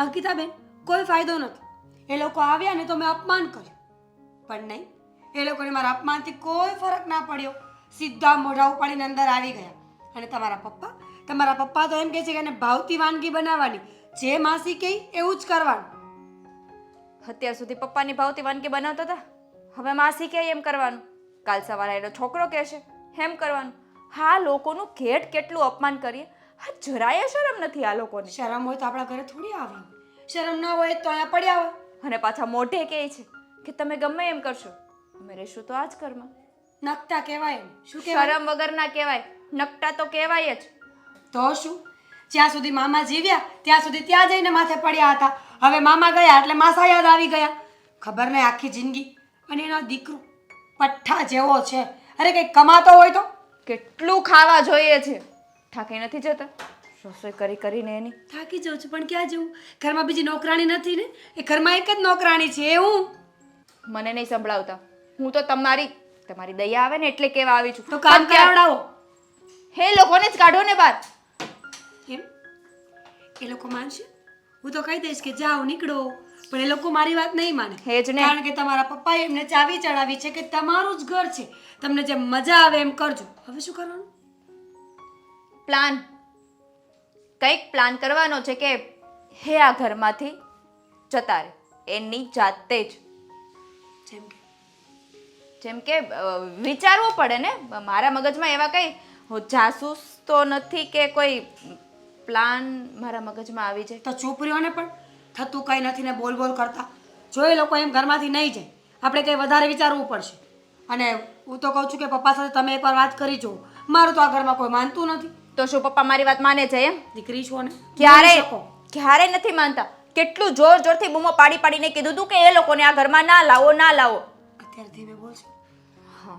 અંકિતાબેન, કોઈ ફાયદો નથી. એ લોકો આવ્યા ને તો મેં અપમાન કર્યું, પણ નહીં, એ લોકોને મારા અપમાનથી કોઈ ફરક ના પડ્યો. સીધા મોઢા ઉપાડીને અંદર આવી ગયા. અને તમારા પપ્પા તો એમ કહે છે કે એને ભાવતી વાનગી બનાવવાની, જે માસી કહે એવું જ કરવાનું. અત્યાર સુધી પપ્પાની ભાવતી વાનગી બનાવતા હતા, હવે માસી કહે એમ કરવાનું. કાલ સવારે એનો છોકરો કહેશે એમ કરવાનું. હા, લોકોનું ઘેટ કેટલું અપમાન કરીએ. હા, જરાય શરમ નથી આ લોકોને. શરમ હોય તો આપણા ઘરે થોડી આવે, શરમ ના હોય તો અહીંયા પડ્યા હોય. અને પાછા મોઢે કહે છે કે તમે ગમે એમ કરશો, અમે રહીશું તો આ જ ઘરમાં. નકટા કહેવાય ને. શું કહેવાય? શરમ વગર ના કહેવાય, નકટા તો કહેવાય જ. તો શું, જ્યાં સુધી મામા જીવ્યા ત્યાં સુધી ત્યાં જઈને માથે પડ્યા હતા. હવે મામા ગયા એટલે માસા યાદ આવી ગયા. ખબર નહીં આખી જિંદગી. અને એનો દીકરો પઠ્ઠા જેવો છે. અરે કંઈક કમાતો હોય તો. કેટલું ખાવા જોઈએ છે, થાકી નથી જતા રસોઈ કરી કરીને એની. થાકી જાઉં છું પણ ક્યાં જવું, ઘરમાં બીજી નોકરાણી નથી ને, એ ઘરમાં એક જ નોકરાણી છે. એવું મને નહીં સંભળાવતા. હું તો તમારી દયા આવે ને એટલે કેવા આવી છું. તો કામ કરાવડાવો. હે લોકોને જ કાઢો ને બહાર. એમ એ લોકો માનશે? હું તો કહી દઈશ કે જાઓ નીકળો, પણ એ લોકો મારી વાત નહીં માને. હે જ ને. કારણ કે તમારા પપ્પાએ એમને ચાવી ચડાવી છે કે તમારું જ ઘર છે, તમને જેમ મજા આવે એમ કરજો. હવે શું કરવાનું? પ્લાન, કંઈક પ્લાન કરવાનો છે કે હે આ ઘરમાંથી જતા રહે એની જાતે જ. જેમ કે જેમ કે વિચારવું પડે ને. મારા મગજમાં એવા કંઈ જાસૂસ તો નથી કે કોઈ પ્લાન મારા મગજમાં આવી જાય. તો ચૂપ રહ્યો ને, પણ થતું કંઈ નથી ને બોલ બોલ કરતા. જો એ લોકો એમ ઘરમાંથી નહીં જાય, આપણે કંઈ વધારે વિચારવું પડશે. અને હું તો કહું છું કે પપ્પા સાથે તમે એકવાર વાત કરી જુઓ. મારું તો આ ઘરમાં કોઈ માનતું નથી. તો શું પપ્પા મારી વાત માને છે એમ? દીકરી છો ને, ક્યારે નથી માનતા. કેટલું જોર જોરથી બૂમો પાડી પાડીને કીધું તું કે એ લોકોને આ ઘરમાં ના લાવો ના લાવો. અત્યારે ધીમે બોલશે. હા,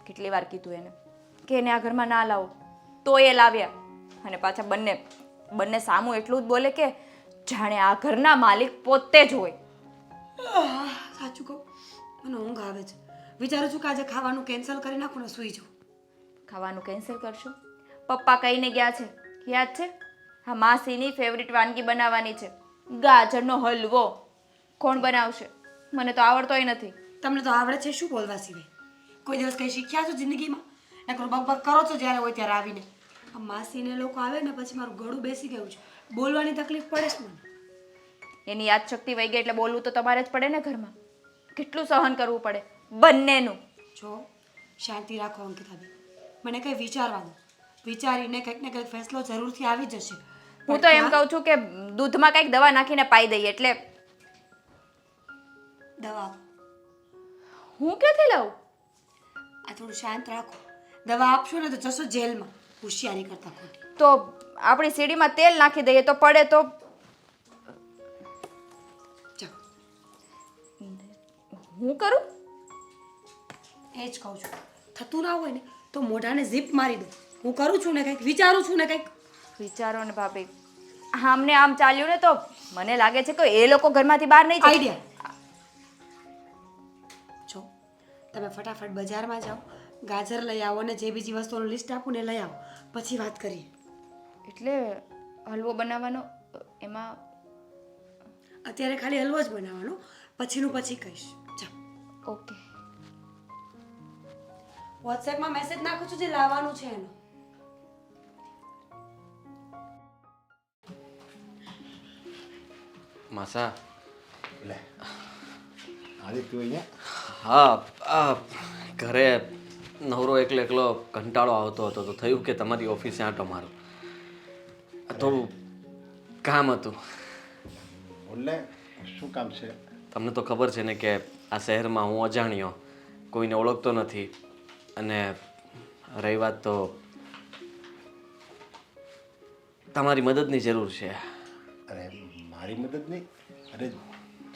કેટલી વાર કીધું એને કે એને આ ઘરમાં ના લાવો, તો એ લાવ્યા. અને પાછા બંને સામું એટલું જ બોલે કે જાણે આ ઘરના માલિક પોતે જ હોય. સાચું કહું, મને ઊંઘ આવે છે. વિચારું છું કે આજે ખાવાનું કેન્સલ કરી નાખું ને સૂઈ જાઉં. ખાવાનું કેન્સલ કરશો? પપ્પા કહીને ગયા છે, યાદ છે? હા, માસીની ફેવરિટ વાનગી બનાવવાની છે, ગાજરનો હલવો. કોણ બનાવશે? મને તો આવડતોય નથી. તમને તો આવડે છે શું બોલવા સિવાય? કોઈ દિવસ કંઈ શીખ્યા છો જિંદગીમાં? નકરો બકબક કરો છો જ્યારે હોય ત્યારે આવીને. આ માસીને લોકો આવે ને પછી મારું ગળું બેસી ગયું છે, બોલવાની તકલીફ પડે છે મને. એની યાદશક્તિ વહી ગઈ એટલે બોલવું તો તમારે જ પડે ને ઘરમાં. કેટલું સહન કરવું પડે બંનેનું. જો શાંતિ રાખો અંકિતાબેન, મને કંઈ વિચારવા દો. વિચારીને કંઈક ને કંઈક ફેસલો જરૂરથી આવી જશે. હું તો એમ કહું છું કે દૂધમાં કંઈક દવા નાખીને પાઈ દઈએ. એટલે દવા હું ક્યાંથી લાવું? આ થોડું શાંત રાખો. દવા આપશો ને તો જશો જેલમાં, હોશિયારી કરતા ખોટી. તો આપણી સીડીમાં તેલ નાખી દઈએ તો પડે તો. ચાલો હું કરું? એ જ કહું છું, થતું ના હોય ને તો મોઢાને ઝીપ મારી દો. હું કરું છું ને કંઈક, વિચારું છું ને કંઈક. વિચારો ને ભાભી, આમને આમ ચાલ્યું ને તો મને લાગે છે કે એ લોકો ઘરમાંથી બહાર નહીં જાય. આઈડિયા. જો તમે ફટાફટ બજારમાં જાઓ, ગાજર લઈ આવો અને જે બીજી વસ્તુઓનું લિસ્ટ આપું ને લઈ આવો, પછી વાત કરીએ. એટલે હલવો બનાવવાનો એમાં અત્યારે ખાલી હલવો જ બનાવવાનો, પછીનું પછી કહીશ. ચાલો. ઓકે. વોટ્સએપમાં મેસેજ નાખું છું જે લાવવાનું છે એનો. માસા. લે આજે તું અહીંયા? હા, ઘરે નવરો એકલો કંટાળો આવતો હતો તો થયું કે તમારી ઓફિસે આંટો મારો. થોડું કામ હતું. બોલે શું કામ છે? તમને તો ખબર છે ને કે આ શહેરમાં હું અજાણ્યો, કોઈને ઓળખતો નથી. અને રહી વાત તો તમારી મદદની જરૂર છે. અરે મારી મદદ નહીં, અરે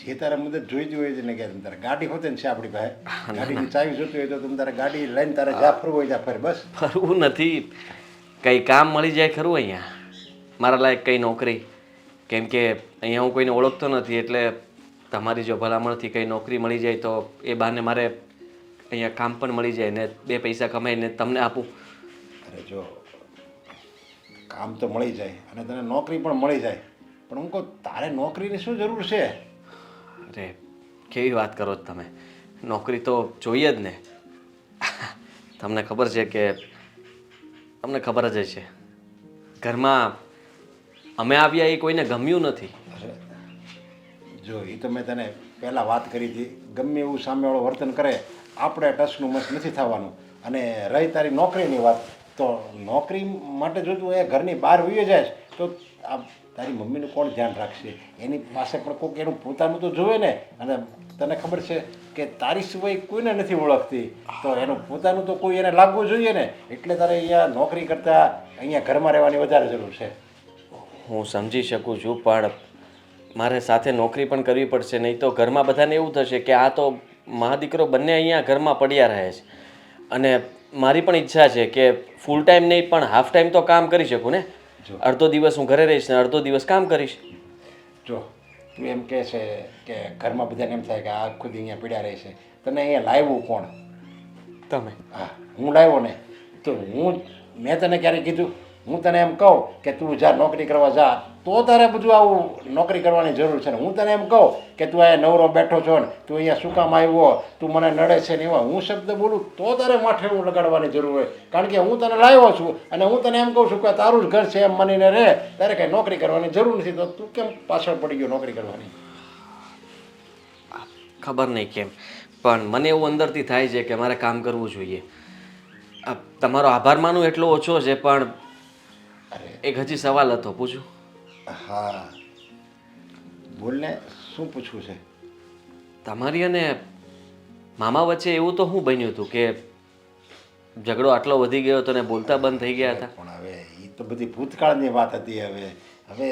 જે તારા મદદ જોઈતી હોય છે ને કે તારે ગાડી હોતે ને છે આપણી પાસે, ગાડીની ચાવી જોતી હોય તો તમે તારે ગાડી લઈને તારે જા ફરવું હોય જા ફરે. બસ ફરવું નથી, કંઈ કામ મળી જાય ખરું અહીંયા મારા લાયક કંઈ નોકરી? કેમ કે અહીંયા હું કોઈને ઓળખતો નથી, એટલે તમારી જો ભલામણથી કંઈ નોકરી મળી જાય તો એ બહાને મારે અહીંયા કામ પણ મળી જાય ને 2 પૈસા કમાઈને તમને આપું. અરે જો કામ તો મળી જાય અને તને નોકરી પણ મળી જાય, પણ હું કહું તારે નોકરીની શું જરૂર છે? અરે કેવી વાત કરો છો તમે, નોકરી તો જોઈએ જ ને. તમને ખબર છે કે તમને ખબર જ છે ઘરમાં અમે આવ્યા એ કોઈને ગમ્યું નથી. અરે જો એ તો મેં તને પહેલાં વાત કરી હતી, ગમે એવું સામેવાળો વર્તન કરે આપણે ટચનું મસ નથી થવાનું. અને રહી તારી નોકરીની વાત, તો નોકરી માટે જો તું એ ઘરની બહાર વયો જાય તો આ તારી મમ્મીનું કોણ ધ્યાન રાખશે? એની પાસે પણ કોઈક એનું પોતાનું તો જોવે ને. અને તને ખબર છે કે તારી સિવાય કોઈને નથી ઓળખતી, તો એનું પોતાનું તો કોઈ એને લાગવું જોઈએ ને. એટલે તારે અહીંયા નોકરી કરતાં અહીંયા ઘરમાં રહેવાની વધારે જરૂર છે. હું સમજી શકું છું, પણ મારે સાથે નોકરી પણ કરવી પડશે, નહીં તો ઘરમાં બધાને એવું થશે કે આ તો મા દીકરો બંને અહીંયા ઘરમાં પડ્યા રહે છે. અને મારી પણ ઈચ્છા છે કે ફૂલ ટાઈમ નહીં પણ હાફ ટાઈમ તો કામ કરી શકું ને. અડધો દિવસ હું ઘરે રહીશ ને અડધો દિવસ કામ કરીશ. જો તું એમ કહે છે કે ઘરમાં બધાને એમ થાય કે આ ખુદ અહીંયા પીડ્યા રહે છે, તને અહીંયા લાવ્યું કોણ? તમે. હા, હું લાવ્યો ને. તો મેં તને ક્યારે કીધું? હું તને એમ કહું કે તું જા નોકરી કરવા જા, તો તારે બધું આવું નોકરી કરવાની જરૂર છે ને. હું તને એમ કહું કે તું અહીંયા નવરો બેઠો છો ને, તું અહીંયા શું કામ આવ્યો, તું મને નડે છે ને, એવા હું શબ્દ બોલું તો તારે માથે એવું લગાડવાની જરૂર હોય. કારણ કે હું તને લાવ્યો છું અને હું તને એમ કહું છું કે તારું જ ઘર છે એમ માનીને રહે, તારે કંઈ નોકરી કરવાની જરૂર નથી. તો તું કેમ પાછળ પડી ગયો નોકરી કરવાની? ખબર નહીં કેમ પણ મને એવું અંદરથી થાય છે કે મારે કામ કરવું જોઈએ. તમારો આભાર માનું એટલો ઓછો છે, પણ એક હજી સવાલ હતો, પૂછું? હા બોલને, શું પૂછવું છે? તમારી અને મામા વચ્ચે એવું તો શું બન્યું હતું કે ઝઘડો આટલો વધી ગયો હતો ને બોલતા બંધ થઈ ગયા હતા? પણ હવે એ તો બધી ભૂતકાળની વાત હતી. હવે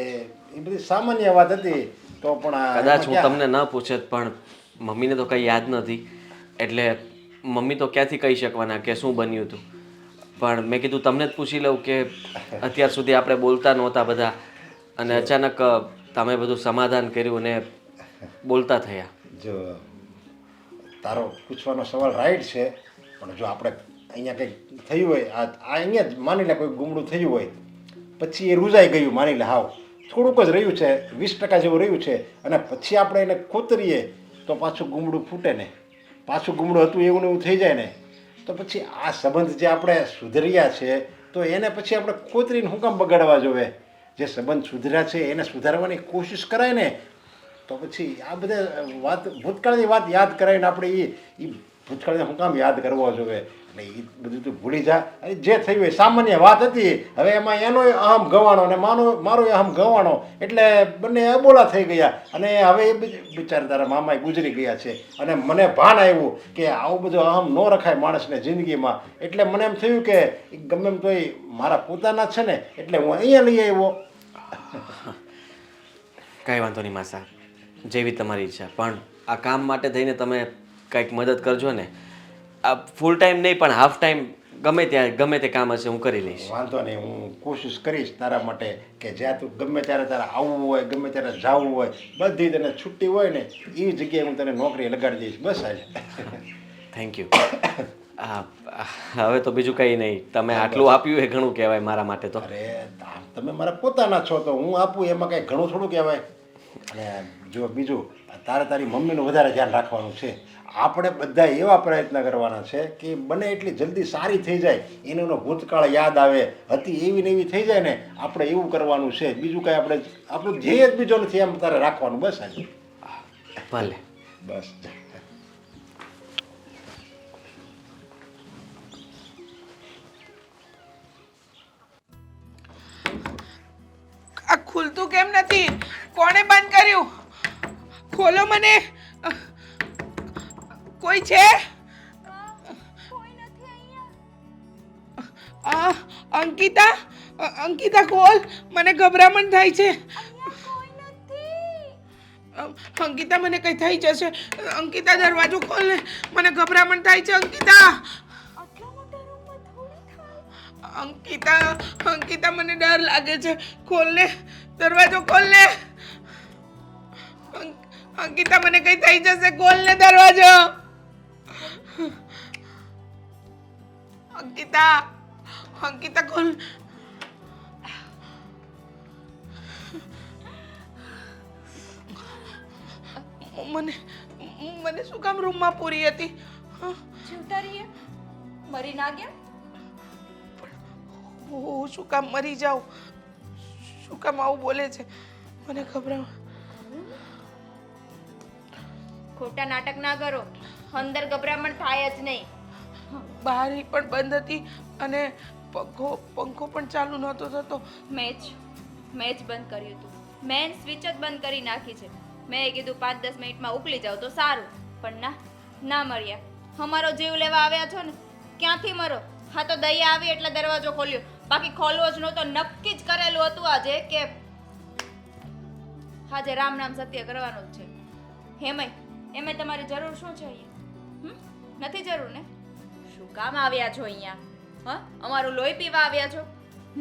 એ બધી સામાન્ય વાત હતી. તો પણ કદાચ હું તમને ન પૂછત, પણ મમ્મીને તો કંઈ યાદ નથી, એટલે મમ્મી તો ક્યાંથી કહી શકવાના કે શું બન્યું હતું. પણ મેં કીધું તમને જ પૂછી લઉં કે અત્યાર સુધી આપણે બોલતા નહોતા બધા, અને અચાનક તમે બધું સમાધાન કર્યું ને બોલતા થયા. જો તારો પૂછવાનો સવાલ રાઈટ છે, પણ જો આપણે અહીંયા કંઈક થયું હોય, આ અહીંયા જ માની લે કોઈ ગુમડું થયું હોય, પછી એ રૂઝાઈ ગયું, માની લે હાવ થોડુંક જ રહ્યું છે, 20% જેવું રહ્યું છે, અને પછી આપણે એને ખોતરીએ તો પાછું ગુમડું ફૂટે ને, પાછું ગુમડું હતું એવું ને એવું થઈ જાય ને. તો પછી આ સંબંધ જે આપણે સુધર્યા છે તો એને પછી આપણે ખોતરીને શું કામ બગાડવા જોવે? જે સંબંધ સુધર્યા છે એને સુધારવાની કોશિશ કરાય ને. તો પછી આ બધા વાત ભૂતકાળની વાત યાદ કરાવીને આપણે એ ભૂતકાળને શું કામ યાદ કરવો જોઈએ? એટલે એ બધું તું ભૂલી જા. અને જે થયું એ સામાન્ય વાત હતી. હવે એમાં એનો અહમ ગવાણો અને મારો અહમ ગવાણો, એટલે બંને અબોલા થઈ ગયા. અને હવે એ બિચારા તારા મામા ગુજરી ગયા છે, અને મને ભાન આવ્યું કે આવું બધું અહમ ન રખાય માણસને જિંદગીમાં. એટલે મને એમ થયું કે ગમે એમ તોય મારા પોતાના છે ને, એટલે હું અહીંયા લઈ આવ્યો. કાંઈ વાંધો નહીં માસા, જેવી તમારી ઈચ્છા, પણ આ કામ માટે થઈને તમે કંઈક મદદ કરજો ને. આ ફૂલ ટાઈમ નહીં પણ હાફ ટાઈમ ગમે તે કામ હશે હું કરી લઈશ. વાંધો નહીં, હું કોશિશ કરીશ તારા માટે કે જ્યાં તું ગમે ત્યારે તારે આવવું હોય, ગમે ત્યારે જવું હોય, બધી તને છુટ્ટી હોય ને એ જગ્યાએ હું તને નોકરી લગાડી દઈશ. બસ આજે. Thank you. હવે તો બીજું કંઈ નહીં, તમે આટલું આપ્યું એ ઘણું કહેવાય મારા માટે તો. અરે તમે મારા પોતાના છો તો હું આપું એમાં કંઈ ઘણું થોડું કહેવાય. અને જો બીજું તારી મમ્મીનું વધારે ધ્યાન રાખવાનું છે. આપણે બધા એવા પ્રયત્ન કરવાના છે કે બને એટલી જલ્દી સારી થઈ જાય, એનો ભૂતકાળ યાદ આવે, હતી એવી ને એવી થઈ જાય ને, આપણે એવું કરવાનું છે. બીજું કાંઈ આપણું ધ્યેય જ બીજો નથી, એમ તારે રાખવાનું. બસ આજે. ભલે. બસ. આ ખુલતું કેમ નથી? કોણે બંધ કર્યું? ખોલો મને. કોઈ છે? અંકિતા ખોલ, મને ગભરામણ થાય છે. અંકિતા મને કઈ થઈ જશે. અંકિતા દરવાજો ખોલ ને, મને ગભરામણ થાય છે. અંકિતા મને ડર લાગે છે. ખોલ ને, દરવાજો ખોલ ને. અંકિતા મને કઈ થઈ જશે. ખોલ ને દરવાજો. અંકિતા ખોલ. મને શું કામ રૂમમાં પૂરી હતી? જીવતા રહીએ મરી ના ગયા. હું શું કામ મરી જાઉં? શું કામ આવું બોલે છે? મને ગભરાવ. ખોટા નાટક ના કરો. અંદર ગભરામણ થાય જ નહીં. બારી પણ બંધ હતી અને પંખો પણ ચાલુ નહોતો થતો. મેચ બંધ કર્યું હતું. મેન સ્વિચ જ બંધ કરી નાખી છે. મેં કીધું 5-10 મિનિટમાં ઉકળી જાવ તો સારું, પણ ના મર્યા. અમારો જીવ લેવા આવ્યા છો ને, ક્યાંથી મરો? હા તો દયા આવી એટલે દરવાજો ખોલ્યો, બાકી ખોલવો જ નહોતો. નક્કી જ કરેલું હતું આજે કે આજે રામ નામ સત્ય કરવાનું જ છે. એમે તમારી જરૂર શું છે અહીંયા? નથી જરૂર ને? શું કામ આવ્યા છો અહીંયા? હા, અમારું લોહી પીવા આવ્યા છો?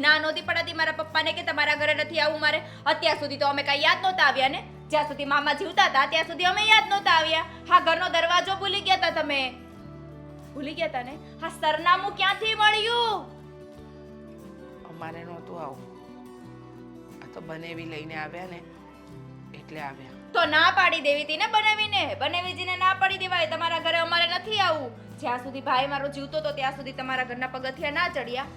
ના નહોતી પડાતી મારા પપ્પાને કે તમારા ઘરે નથી આવું મારે? અત્યાર સુધી તો અમે કાંઈ યાદ નહોતા આવ્યા ને. જ્યાં સુધી મામા જીવતા હતા ત્યાં સુધી અમે યાદ નહોતા આવ્યા. હા, ઘરનો દરવાજો ભૂલી ગયા હતા તમે. ભૂલી ગયા હતા ને? હા, સરનામું ક્યાંથી મળ્યું? અમારે નહોતું આવું. આ તો બનેવી લઈને આવ્યા ને એટલે આવ્યા. તો ના પાડી દેવી હતી ને બનેવીજીને ના પાડી દેવાય. તમારા ઘરે અમારે નથી આવું. જ્યાં સુધી ભાઈ મારો જીવતો હતો ત્યાં સુધી તમારા ઘરના પગથિયા ના ચડ્યા.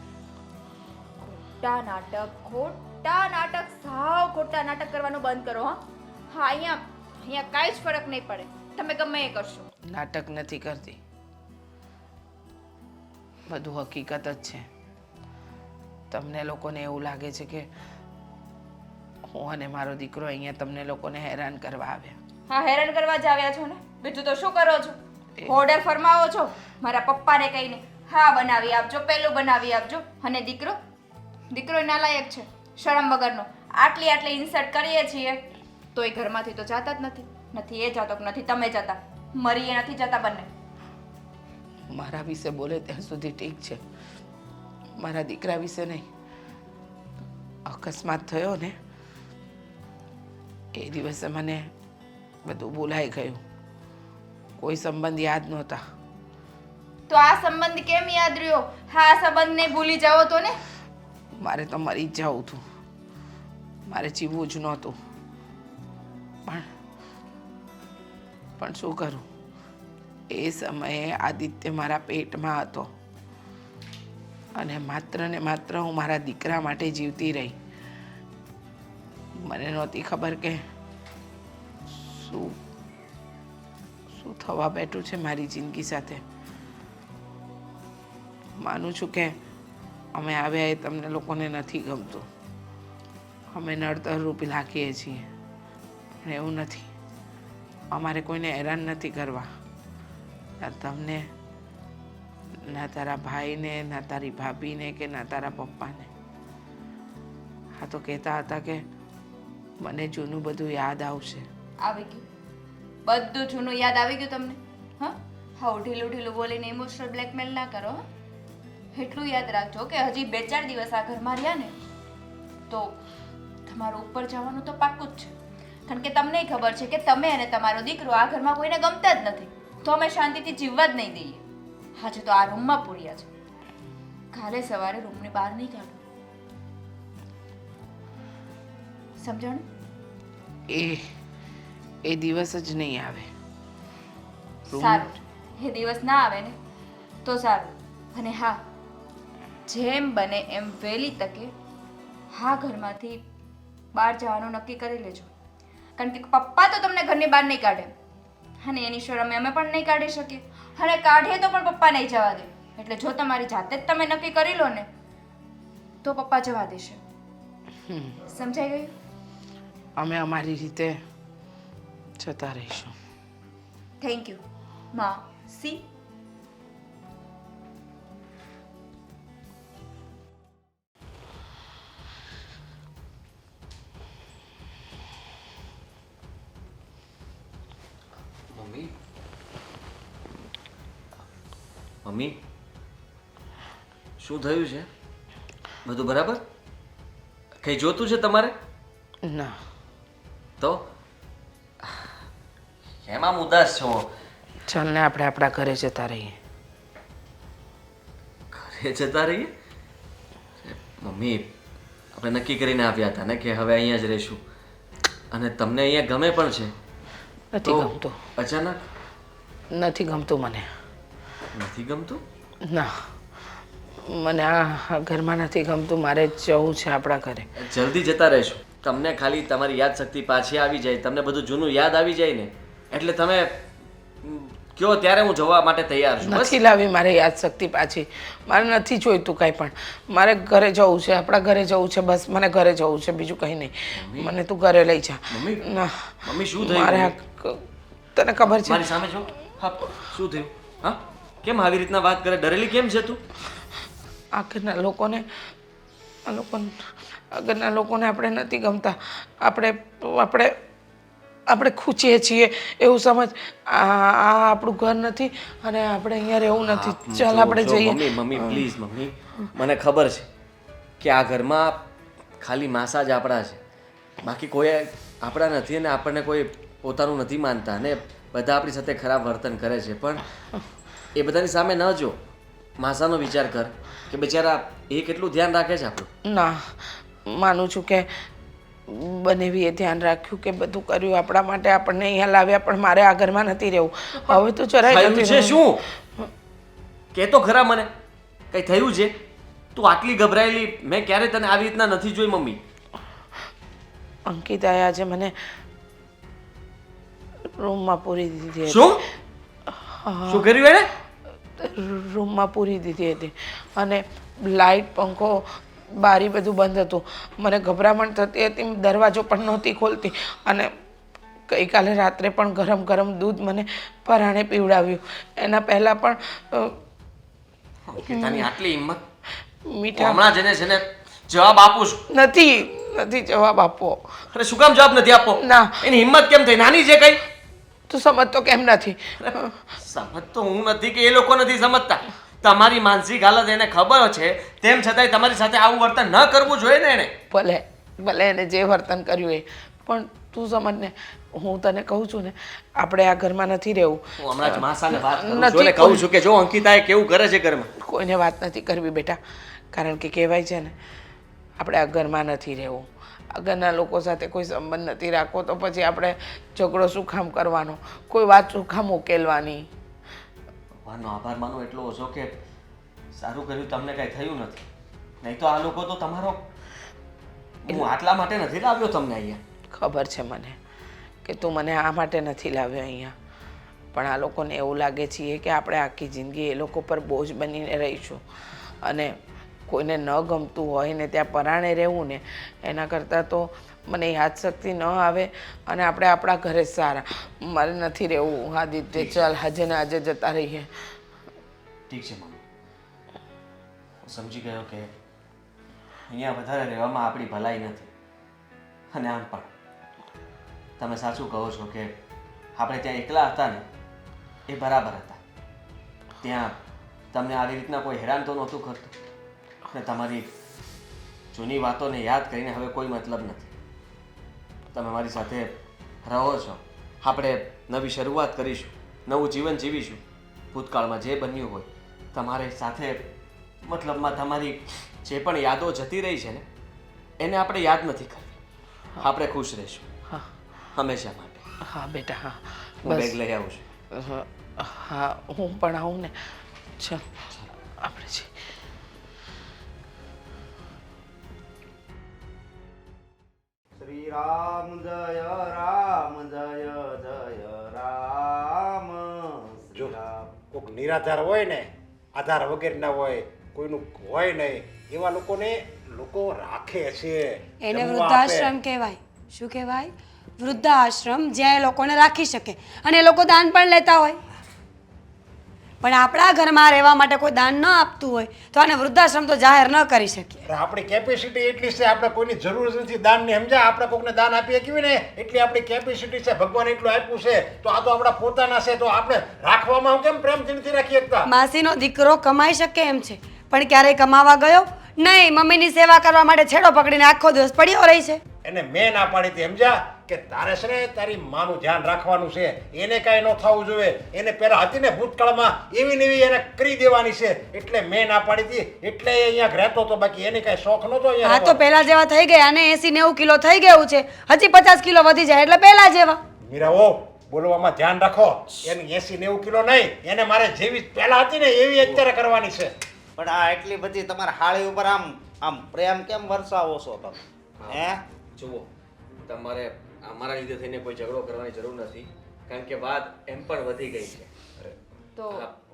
ખોટા નાટક, સાવ ખોટા નાટક કરવાનું બંધ કરો. હા, અહીંયા કાંઈ જ ફરક નહીં પડે. તમે ગમે એ કરશો. નાટક નથી કરતી, બધું હકીકત જ છે. તમને લોકોને એવું લાગે છે કે હું અને મારો દીકરો અહીંયા તમને લોકોને હેરાન કરવા આવ્યા. હા, હેરાન કરવા જ આવ્યા છો ને, બીજું તો શું કરો છો? ઓર્ડર ફરમાવો છો મારા પપ્પાને કહીને, હા બનાવી આપજો, પેલું બનાવી આપજો. અને દીકરો નાલાયક છે, શરમ વગરનો. આટલી ઇન્સર્ટ કરીએ છીએ તોય ઘરમાંથી તો જાતા જ નથી એ જાતો, નથી તમે જતા, મરીએ નથી જતા બંને. મારા વિશે બોલે ત્યાં સુધી ઠીક છે, મારા દીકરા વિશે નહીં. અકસ્માત થયો ને એ દિવસે મને બધું ભૂલાઈ ગયું. કોઈ સંબંધ યાદ નહોતા. તો આ સંબંધ કેમ યાદ રહ્યો? હા, આ સંબંધને ભૂલી જાઓ તો ને. મારે તો મરી જ જવું હતું, મારે જીવવું જ નહોતું. પણ શું કરું? એ સમયે આદિત્ય મારા પેટમાં હતો અને માત્ર ને માત્ર હું મારા દીકરા માટે જીવતી રહી. મને નહોતી ખબર કે શું થવા બેઠું છે મારી જિંદગી સાથે. માનું છું કે અમે આવ્યા એ તમને લોકોને નથી ગમતું. અમે નડતર રૂપી લાગીએ છીએ, પણ એવું નથી. અમારે કોઈને હેરાન નથી કરવા, ના તમને, ના તારા ભાઈને, ના તારી ભાભીને કે ના તારા પપ્પાને. હા, તો કહેતા હતા કે મને જૂનું બધું યાદ આવશે. આવી ગયું બધું જૂનું યાદ આવી ગયું તમને? હા, ઢીલું બોલીને ઇમોશનલ બ્લેકમેલ ના કરો. એટલું યાદ રાખજો કે હજી 2-4 દિવસ આ ઘરમાં રહ્યા ને તો તમારું ઉપર જવાનું તો પાક્કું જ છે. કારણ કે તમને ખબર છે કે તમે અને તમારો દીકરો આ ઘરમાં કોઈને ગમતા જ નથી, તો અમે શાંતિથી જીવવા જ નહીં દઈએ. આજે તો આ રૂમમાં પૂર્યા છે, કાલે સવારે રૂમની બહાર નહીં કાઢો. સમજાણું? એ દિવસ જ નહીં આવે. સારું, એ દિવસ ના આવે ને તો સારું. અને હા, જેમ બને એમ વહેલી તકે હા ઘરમાંથી બહાર જવાનું નક્કી કરી લેજો. કારણ કે પપ્પા તો તમને ઘરની બહાર નહીં કાઢે, અને એની શરમે અમે પણ નહીં કાઢી શકીએ, અને કાઢીએ તો પણ પપ્પા નહીં જવા દે. એટલે જો તમારી જાતે જ તમે નક્કી કરી લો ને તો પપ્પા જવા દેશે. સમજાઈ ગયું? અમે અમારી રીતે જતા રહીશું. થેન્ક યુ માં. સી મમ્મી, શું થયું છે? બધું બરાબર? કઈ જોતું છે તમારે? ના. તો એમાં ઉદાસ છો? ચાલ ને આપણે આપણા ઘરે જતા રહીએ. ઘરે જતા રહીએ? મમ્મી, આપણે નક્કી કરીને આવ્યા હતા ને કે હવે અહીંયા જ રહીશું, અને તમને અહીંયા ગમે પણ છે. નથી તો ગમતું. અચાનક નથી ગમતું મને. નથી ગમતું? ના, મને આ ઘરમાં નથી ગમતું. મારે જવું છે આપણા ઘરે. જલ્દી જતા રહેશો. તમને ખાલી તમારી યાદશક્તિ પાછી આવી જાય, તમને બધું જૂનું યાદ આવી જાય ને એટલે તમે કયો ત્યારે હું જવા માટે તૈયાર છું. બસ નથી લાવી મારે યાદશક્તિ પાછી. મારે નથી જોઈતું કાંઈ પણ. મારે ઘરે જવું છે, આપણા ઘરે જવું છે. બસ મને ઘરે જવું છે, બીજું કંઈ નહીં. મને તું ઘરે લઈ જા. મમ્મી ના, મમ્મી શું થયું? મારે તને ખબર છે મારી સામે જો. હા, શું થયું? હા, કેમ આવી રીતના વાત કરે? ડરેલી કેમ છે તું? આગળના લોકોને આગળના લોકોને આપણે નથી ગમતા. આપણે આપણે આપણે ખૂચીએ છીએ એવું સમજ. આ આપણું ઘર નથી અને આપણે અહીંયા રહેવું નથી. ચાલ આપણે જઈએ. મમ્મી મમ્મી પ્લીઝ મમ્મી, મને ખબર છે કે આ ઘરમાં ખાલી માસા જ આપણા છે, બાકી કોઈ આપણા નથી અને આપણને કોઈ પોતાનું નથી માનતા ને બધા આપણી સાથે ખરાબ વર્તન કરે છે. પણ એ બધાની સામે ન જો, માસાનો વિચાર કર કે બિચારા એ કેટલું ધ્યાન રાખે છે આપણું. ના, માનું છું કે બનેવીએ ધ્યાન રાખ્યું કે બધું કર્યું આપણા માટે, આપણને અહીંયા લાવ્યા, પણ મારે આ ઘરમાં નથી રહેવું. હવે તો જરાય થયું નથી છે રહેવું. શું? કે તો ખરા મને કઈ થયું છે? તું આટલી ગભરાયેલી મેં ક્યારે તને આવી રીતના નથી જોઈ મમ્મી. અંકિતાએ આજે મને રૂમમાં પૂરી દીધી હતી. શું શું કર્યું એણે? રૂમમાં પૂરી દીધી હતી અને લાઇટ, પંખો, બારી બધું બંધ હતું. મને ગભરામણ થતી હતી, દરવાજો પણ નહોતી ખોલતી અને ગઈકાલે રાત્રે પણ ગરમ ગરમ દૂધ મને પરાણે પીવડાવ્યું. એના પહેલાં પણ અંકિતાની આટલી હિંમત! મીઠા હમણાં જેને છે ને જવાબ આપું છું. નથી જવાબ આપવો. અરે શું કામ જવાબ નથી આપવો? ના. એની હિંમત કેમ થઈ? નાની છે કઈ? તું સમજતો કેમ નથી? સમજતો હું નથી કે એ લોકો નથી સમજતા. તમારી માનસિક હાલત એને ખબર છે, તેમ છતાંય તમારી સાથે આવું વર્તન ન કરવું જોઈએ ને એને. ભલે એને જે વર્તન કર્યું એ, પણ તું સમજ ને. હું તને કહું છું ને, આપણે આ ઘરમાં નથી રહેવું. હું હમણાં જ માસાને વાત કરું નથી છું અને કહું છું કે જો અંકિતાએ કેવું કરે છે ઘરમાં. કોઈને વાત નથી કરવી બેટા, કારણ કે કહેવાય છે ને, આપણે આ ઘરમાં નથી રહેવું. આગળના લોકો સાથે કોઈ સંબંધ નથી રાખવો, તો પછી આપણે ઝઘડો શું કામ કરવાનો, કોઈ વાત શું કામ ઉકેલવાની. ભગવાનનો આભાર માનો એટલો ઓછો કે સારું કર્યું તમને કાંઈ થયું નથી. નહીં તો આ લોકો તો તમારો, હું આટલા માટે નથી લાવ્યો તમને અહીંયા. ખબર છે મને કે તું મને આ માટે નથી લાવ્યો અહીંયા, પણ આ લોકોને એવું લાગે છે કે આપણે આખી જિંદગી એ લોકો પર બોજ બનીને રહીશું અને કોઈને ન ગમતું હોય ને ત્યાં પરાણે રહેવું ને એના કરતાં તો મને યાદશક્તિ ન આવે અને આપણે આપણા ઘરે જ સારા. મારે નથી રહેવું આદિત્ય. ચાલ આજે ને આજે જતા રહીએ. ઠીક છે મમ્મી, હું સમજી ગયો કે અહીંયા વધારે રહેવામાં આપણી ભલાઈ નથી. અને આમ પણ તમે સાચું કહો છો કે આપણે ત્યાં એકલા હતા ને એ બરાબર હતા. ત્યાં તમને આવી રીતના કોઈ હેરાન તો નહોતું કરતું અને તમારી જૂની વાતોને યાદ કરીને હવે કોઈ મતલબ નથી. તમે મારી સાથે રહો છો, આપણે નવી શરૂઆત કરીશું, નવું જીવન જીવીશું. ભૂતકાળમાં જે બન્યું હોય તમારી સાથે, મતલબમાં તમારી જે પણ યાદો જતી રહી છે ને એને આપણે યાદ નથી કરવી. આપણે ખુશ રહીશું હંમેશા માટે. હા બેટા, હા. હું બેગ લઈ આવું છું. હા, હું પણ આવું ને. ચાલ આપણે છીએ. શ્રી રામ જય રામ જય જય રામ. જો કોઈક નિરાધાર હોય ને, આધાર વગેરેના હોય, કોઈનું હોય નહીં, એવા લોકોને લોકો રાખે છે. એને જમવા વૃદ્ધાશ્રમ કહેવાય. શું કહેવાય? વૃદ્ધાશ્રમ, જ્યાં એ લોકોને રાખી શકે અને એ લોકો દાન પણ લેતા હોય. પણ આપણા ઘરમાં રહેવા માટે કોઈ દાન ન આપતું હોય તો આને વૃદ્ધાશ્રમ તો જાહેર ન કરી શકીએ. અરે આપણી કેપેસિટી એટલી છે, આપણે કોઈની જરૂર જ નથી દાનની. સમજા, આપણે કોઈને દાન આપીએ કેવી ને એટલી આપણી કેપેસિટી છે. ભગવાન એટલું આપ્યું છે તો આ તો આપણા પોતાના છે, તો આપણે રાખવામાં કેમ પ્રેમથી નથી રાખી શકતા? માસીનો દીકરો કમાઈ શકે એમ છે, પણ ક્યારેય કમાવા ગયો નહીં. મમ્મીની સેવા કરવા માટે છેડો પકડીને આખો દિવસ પડ્યો રહી છે. એને મેં ના પાડી હતી, સમજા, કે તારે છે ને તારી માનું ધ્યાન રાખવાનું છે. એને કાંઈ ન થવું જોઈએ. એને પહેલા હતી ને ભૂતકાળમાં એવી ને એવી એને કરી દેવાની છે, એટલે મેં ના પાડી હતી. એટલે એ અહીંયા રહેતો હતો, બાકી એને કાંઈ શોખ નહોતો અહીંયા હા તો પહેલા જેવા થઈ ગયા ને 80-90 કિલો થઈ ગયું છે. હજી 50 કિલો વધી જાય એટલે પહેલા જેવા. મીરાઓ બોલવામાં ધ્યાન રાખો. એની 80-90 કિલો નહીં, એને મારે જેવી પહેલા હતી ને એવી અત્યારે કરવાની છે. પણ આ એટલી બધી તમારા હાળી ઉપર આમ આમ પ્રેમ કેમ વરસાવો છો તમે? હે? જુઓ, તમારે અમારા લીધે થઈને કોઈ ઝઘડો કરવાની જરૂર નથી, કારણ કે વાત એમ પણ વધી ગઈ છે. તો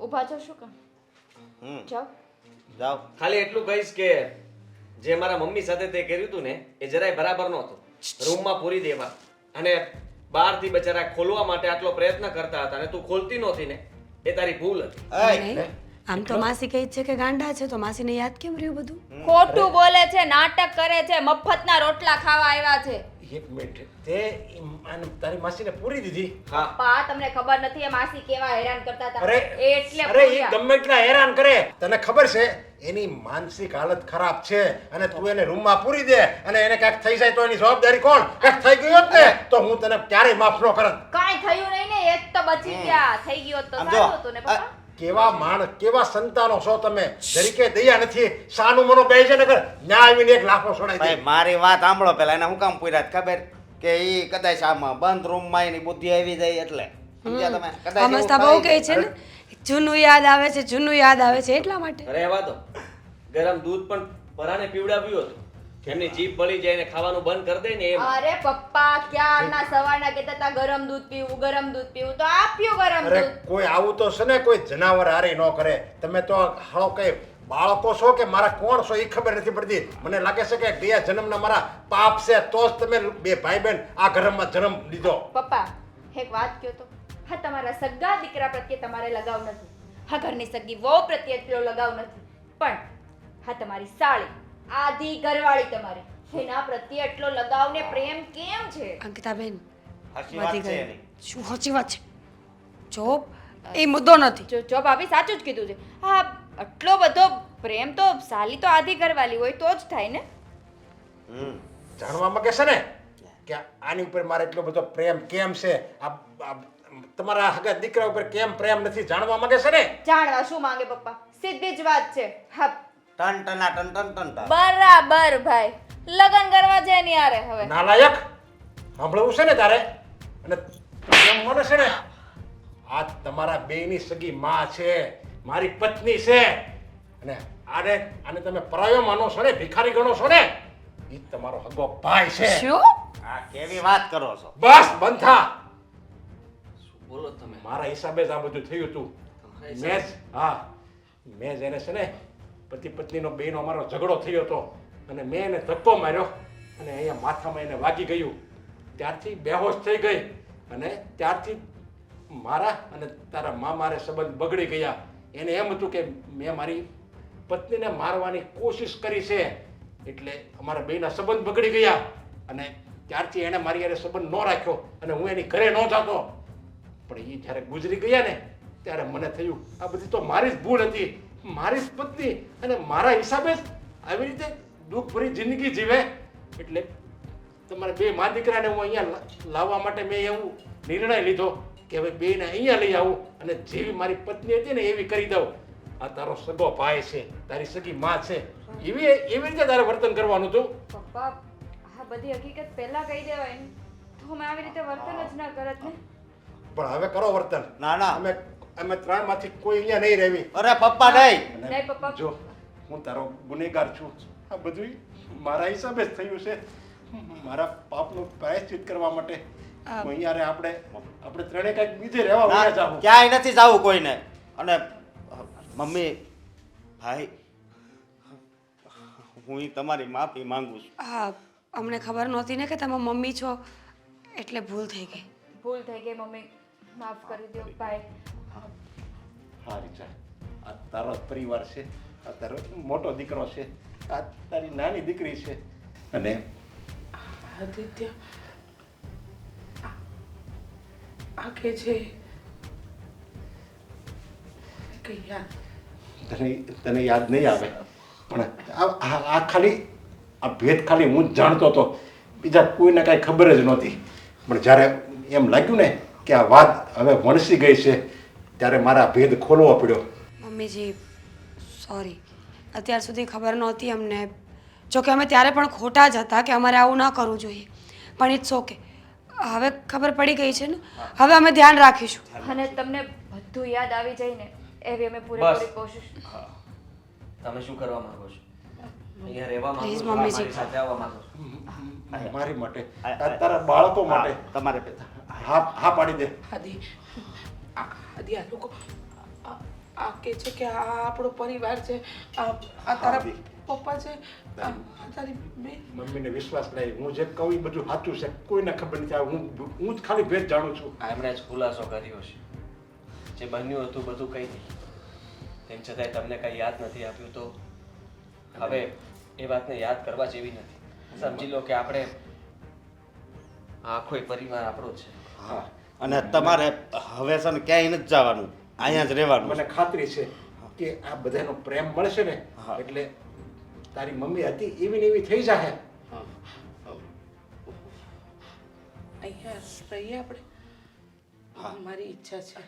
ઊભા છો શું કામ? જાઓ. જાઓ. ખાલી એટલું કહીશ કે જે મારા મમ્મી સાથે તે કર્યું હતું ને એ જરાય બરાબર નહોતું. રૂમમાં પૂરી દેવા અને બહારથી બચારા ખોલવા માટે આટલો પ્રયત્ન કરતા હતા અને તું ખોલતી નહોતી ને એ તારી ભૂલ હતી. એય, આમ તો માસી કહે છે કે ગાંડા છે, તો માસીને યાદ કેમ રહ્યું બધું? ખોટું બોલે છે, નાટક કરે છે, મફતના રોટલા ખાવા આવ્યા છે. એક મિનિટ, તે તારી માસીને પૂરી દીધી? હા, પપ્પા તમને ખબર નથી એ માસી કેવા હેરાન કરતા હતા અરે એટલે અરે એ પૂર્યા. ગમે એટલા હેરાન કરે, તને ખબર છે એની માનસિક હાલત ખરાબ છે અને તું એને રૂમમાં પૂરી દે અને એને કાંઈક થઈ જાય તો એની જવાબદારી કોણ? કાંઈક થઈ ગયું હોત ને તો હું તને ક્યારેય માફ ન કરત. કાંઈ થયું નહીં ને, એક તો બચી ગયા. થઈ ગયો હોત તો આમ જો, સારું હતું ને પપ્પા. કેવા માણસ, કેવા સંતાનો છો તમે! જરીકે દયા નથી, સાનું મનો બે છે ને કર ન્યા આવીને એક લાફો છોડાઈ દે. ભાઈ મારી વાત સાંભળો પેલા. એને હું કામ પૂર્યા ખબર કે ઈ કદાચ આમાં બંધ રૂમમાં એની બુદ્ધિ આવી જાય એટલે સમજ્યા તમે? કદાચ એવું અમસ્તા બહુ થાય. કહે છે ને, જૂનું યાદ આવે છે, જૂનું યાદ આવે છે, એટલા માટે. અરે એવા તો ગરમ દૂધ પણ પરાને પીવડાવ્યું હતું. એમની જીભ બળી જાય ને ખાવાનું બંધ કરી દે ને એમ. અરે પપ્પા ક્યારના સવારના કહેતા હતા ગરમ દૂધ પીવું, ગરમ દૂધ પીવું, તો આપ્યું ગરમ અરે દૂધ. કોઈ આવું તો છે ને કોઈ જનાવર હારી ન કરે. તમે તો હાલો કઈ બાળકો છો કે મારા કોણ છો એ ખબર નથી પડતી. મને લાગે છે કે ગયા જન્મના મારા પાપ છે તો જ તમે બે ભાઈ બહેન આ ઘરમાં જન્મ લીધો. પપ્પા એક વાત કહો તો, હા તમારા સગા દીકરા પ્રત્યે તમારે લગાવ નથી, હા ઘરની સગી વહુ પ્રત્યે એટલો લગાવ નથી, પણ હા તમારી સાળી આધી ઘરવાળી તમારી એના પ્રત્યે એટલો લગાવ ને પ્રેમ કેમ છે? અંકિતાબેન, સાચી વાત વધી છે ગયું. એની. શું સાચી વાત છે? જો એ મુદ્દો નથી. જો ભાભી સાચું જ કીધું છે. હા આટલો બધો પ્રેમ તો સાલી તો આધી ઘરવાળી હોય તો જ થાય ને. જાણવા માંગે છે ને કે આની ઉપર મારે એટલો બધો પ્રેમ કેમ છે, આ તમારા હગા દીકરા ઉપર કેમ પ્રેમ નથી, જાણવા માંગે છે ને? જાણવા શું માંગે પપ્પા, સીધી જ વાત છે. હા ટન ટના ટન ટન ટન ટન. બરાબર ભાઈ, લગન કરવા છે ને યારે હવે. નાલાયક, સાંભળવું છે ને તારે? અને એમ મને છે ને આ તમારા બેયની સગી માં છે, મારી પત્ની છે અને આને તમે પરાયો માનો છો ને, ભિખારી ગણો છો ને, એ તમારો હગો ભાઈ છે. શું? આ કેવી વાત કરો છો? બસ બંધ થા. બોલો તમે. મારા હિસાબે જ આ બધું થયું હતું. મેં જ એને છે ને પતિ પત્નીનો બેનો અમારો ઝઘડો થયો હતો અને મેં એને ધક્કો માર્યો અને અહીંયા માથામાં એને વાગી ગયું. ત્યારથી બેહોશ થઈ ગઈ અને ત્યારથી મારા અને તારા મામારે સંબંધ બગડી ગયા. એને એમ હતું કે મેં મારી પત્નીને મારવાની કોશિશ કરી છે એટલે અમારા બેના સંબંધ બગડી ગયા અને ત્યારથી એણે મારી હારે સંબંધ ન રાખ્યો અને હું એની ઘરે ન જતો. પણ એ જ્યારે ગુજરી ગયા ને ત્યારે મને થયું આ બધી તો મારી જ ભૂલ હતી. મારી જ પત્ની અને મારા હિસાબે જ આવી રીતે દુઃખભરી જિંદગી જીવે એટલે તમારે બે મા દીકરાને હું અહીંયા લાવવા માટે મેં એવું નિર્ણય લીધો કે હવે બેને અહીંયા લઈ આવું અને જેવી મારી પત્ની હતી ને એવી કરી દઉં. આ તારો સગો ભાઈ છે, તારી સગી માં છે, એવી રીતે તારે વર્તન કરવાનું હતું. પપ્પા આ બધી હકીકત પહેલા કહી દેવાય ને તો અમે આવી રીતે વર્તન જ ના કરત ને. પણ હવે કરો વર્તન. ના ના. અમે ત્રણમાંથી કોઈ અહીંયા નહીં રહેવી. અરે પપ્પા નહીં. નહીં પપ્પા. જો હું તારો ગુનેગાર છું, આ બધું મારા હિસાબે જ થયું છે. મારા પાપનું પ્રાયશ્ચિત કરવા માટે હું અહીંયા રે આપણે ત્રણે કાંઈક બીજે રહેવા ના, વયા જાવું. ક્યાંય નથી જવું કોઈને. અને મમ્મી ભાઈ હું તમારી માફી માંગુ છું. હા, અમને ખબર નહોતી ને કે તમે મમ્મી છો એટલે ભૂલ થઈ ગઈ. ભૂલ થઈ ગઈ મમ્મી, માફ કરી દો ભાઈ. હા રીચા, આ તારો જ પરિવાર છે, આ તારો મોટો દીકરો છે, આ તારી નાની દીકરી છે અને આદિત્ય આ કે છે કે યાર તને યાદ નહીં આવે પણ આ ખાલી આ ભેદ ખાલી હું જ જાણતો હતો, બીજા કોઈને કાંઈ ખબર જ નહોતી. પણ જ્યારે એમ લાગ્યું ને કે આ વાત હવે વણસી ગઈ છે ત્યારે મારા ભેદ ખોલવો પડ્યો. મમ્મીજી સોરી, અત્યાર સુધી ખબર નહોતી અમને. જોકે અમે ત્યારે પણ ખોટા જ હતા કે અમારે આવું ન કરવું જોઈએ, પણ ઇટ્સ ઓકે. હવે ખબર પડી ગઈ છે ને, હવે અમે ધ્યાન રાખીશું. અને તમને બધું યાદ આવી જાય ને એવી અમે પૂરેપૂરી કોશિશ. તમે શું કરવા માંગો છો? અહીંયા રહેવા માંગો Please, છો? મમ્મીજી. મારી સાથે આવવા માંગો છો? મારી માટે તારા બાળકો માટે તમારે હા હા પાડી દે. આદિ આદિ આ લોકો આ કે છે કે આ આપણો પરિવાર છે, આ તારા પપ્પા છે, આ તારી બેન. મમ્મીને વિશ્વાસ નહીં, હું જે કહું એ બધું સાચું છે, કોઈને ખબર નથી. હું જ ખાલી ભેદ જાણું છું. એમણે જ ખુલાસો કર્યો છે. જે બન્યું હતું બધું કંઈ નહીં. તેમ છતાંય તમને કંઈ યાદ નથી આપ્યું તો હવે એ વાતને યાદ કરવા જેવી નથી. સમજી લો કે આપણે આખો પરિવાર આપણો જ છે. હા, અને તમારે હવે છે ને ક્યાંય નથી જવાનું, અહીંયા જ રહેવાનું. મને ખાતરી છે કે આ બધાનો પ્રેમ મળશે ને હા. એટલે તારી મમ્મી હતી એવી ને એવી થઈ જાહે. અહીંયા રહીએ આપણે. મારી ઈચ્છા છે.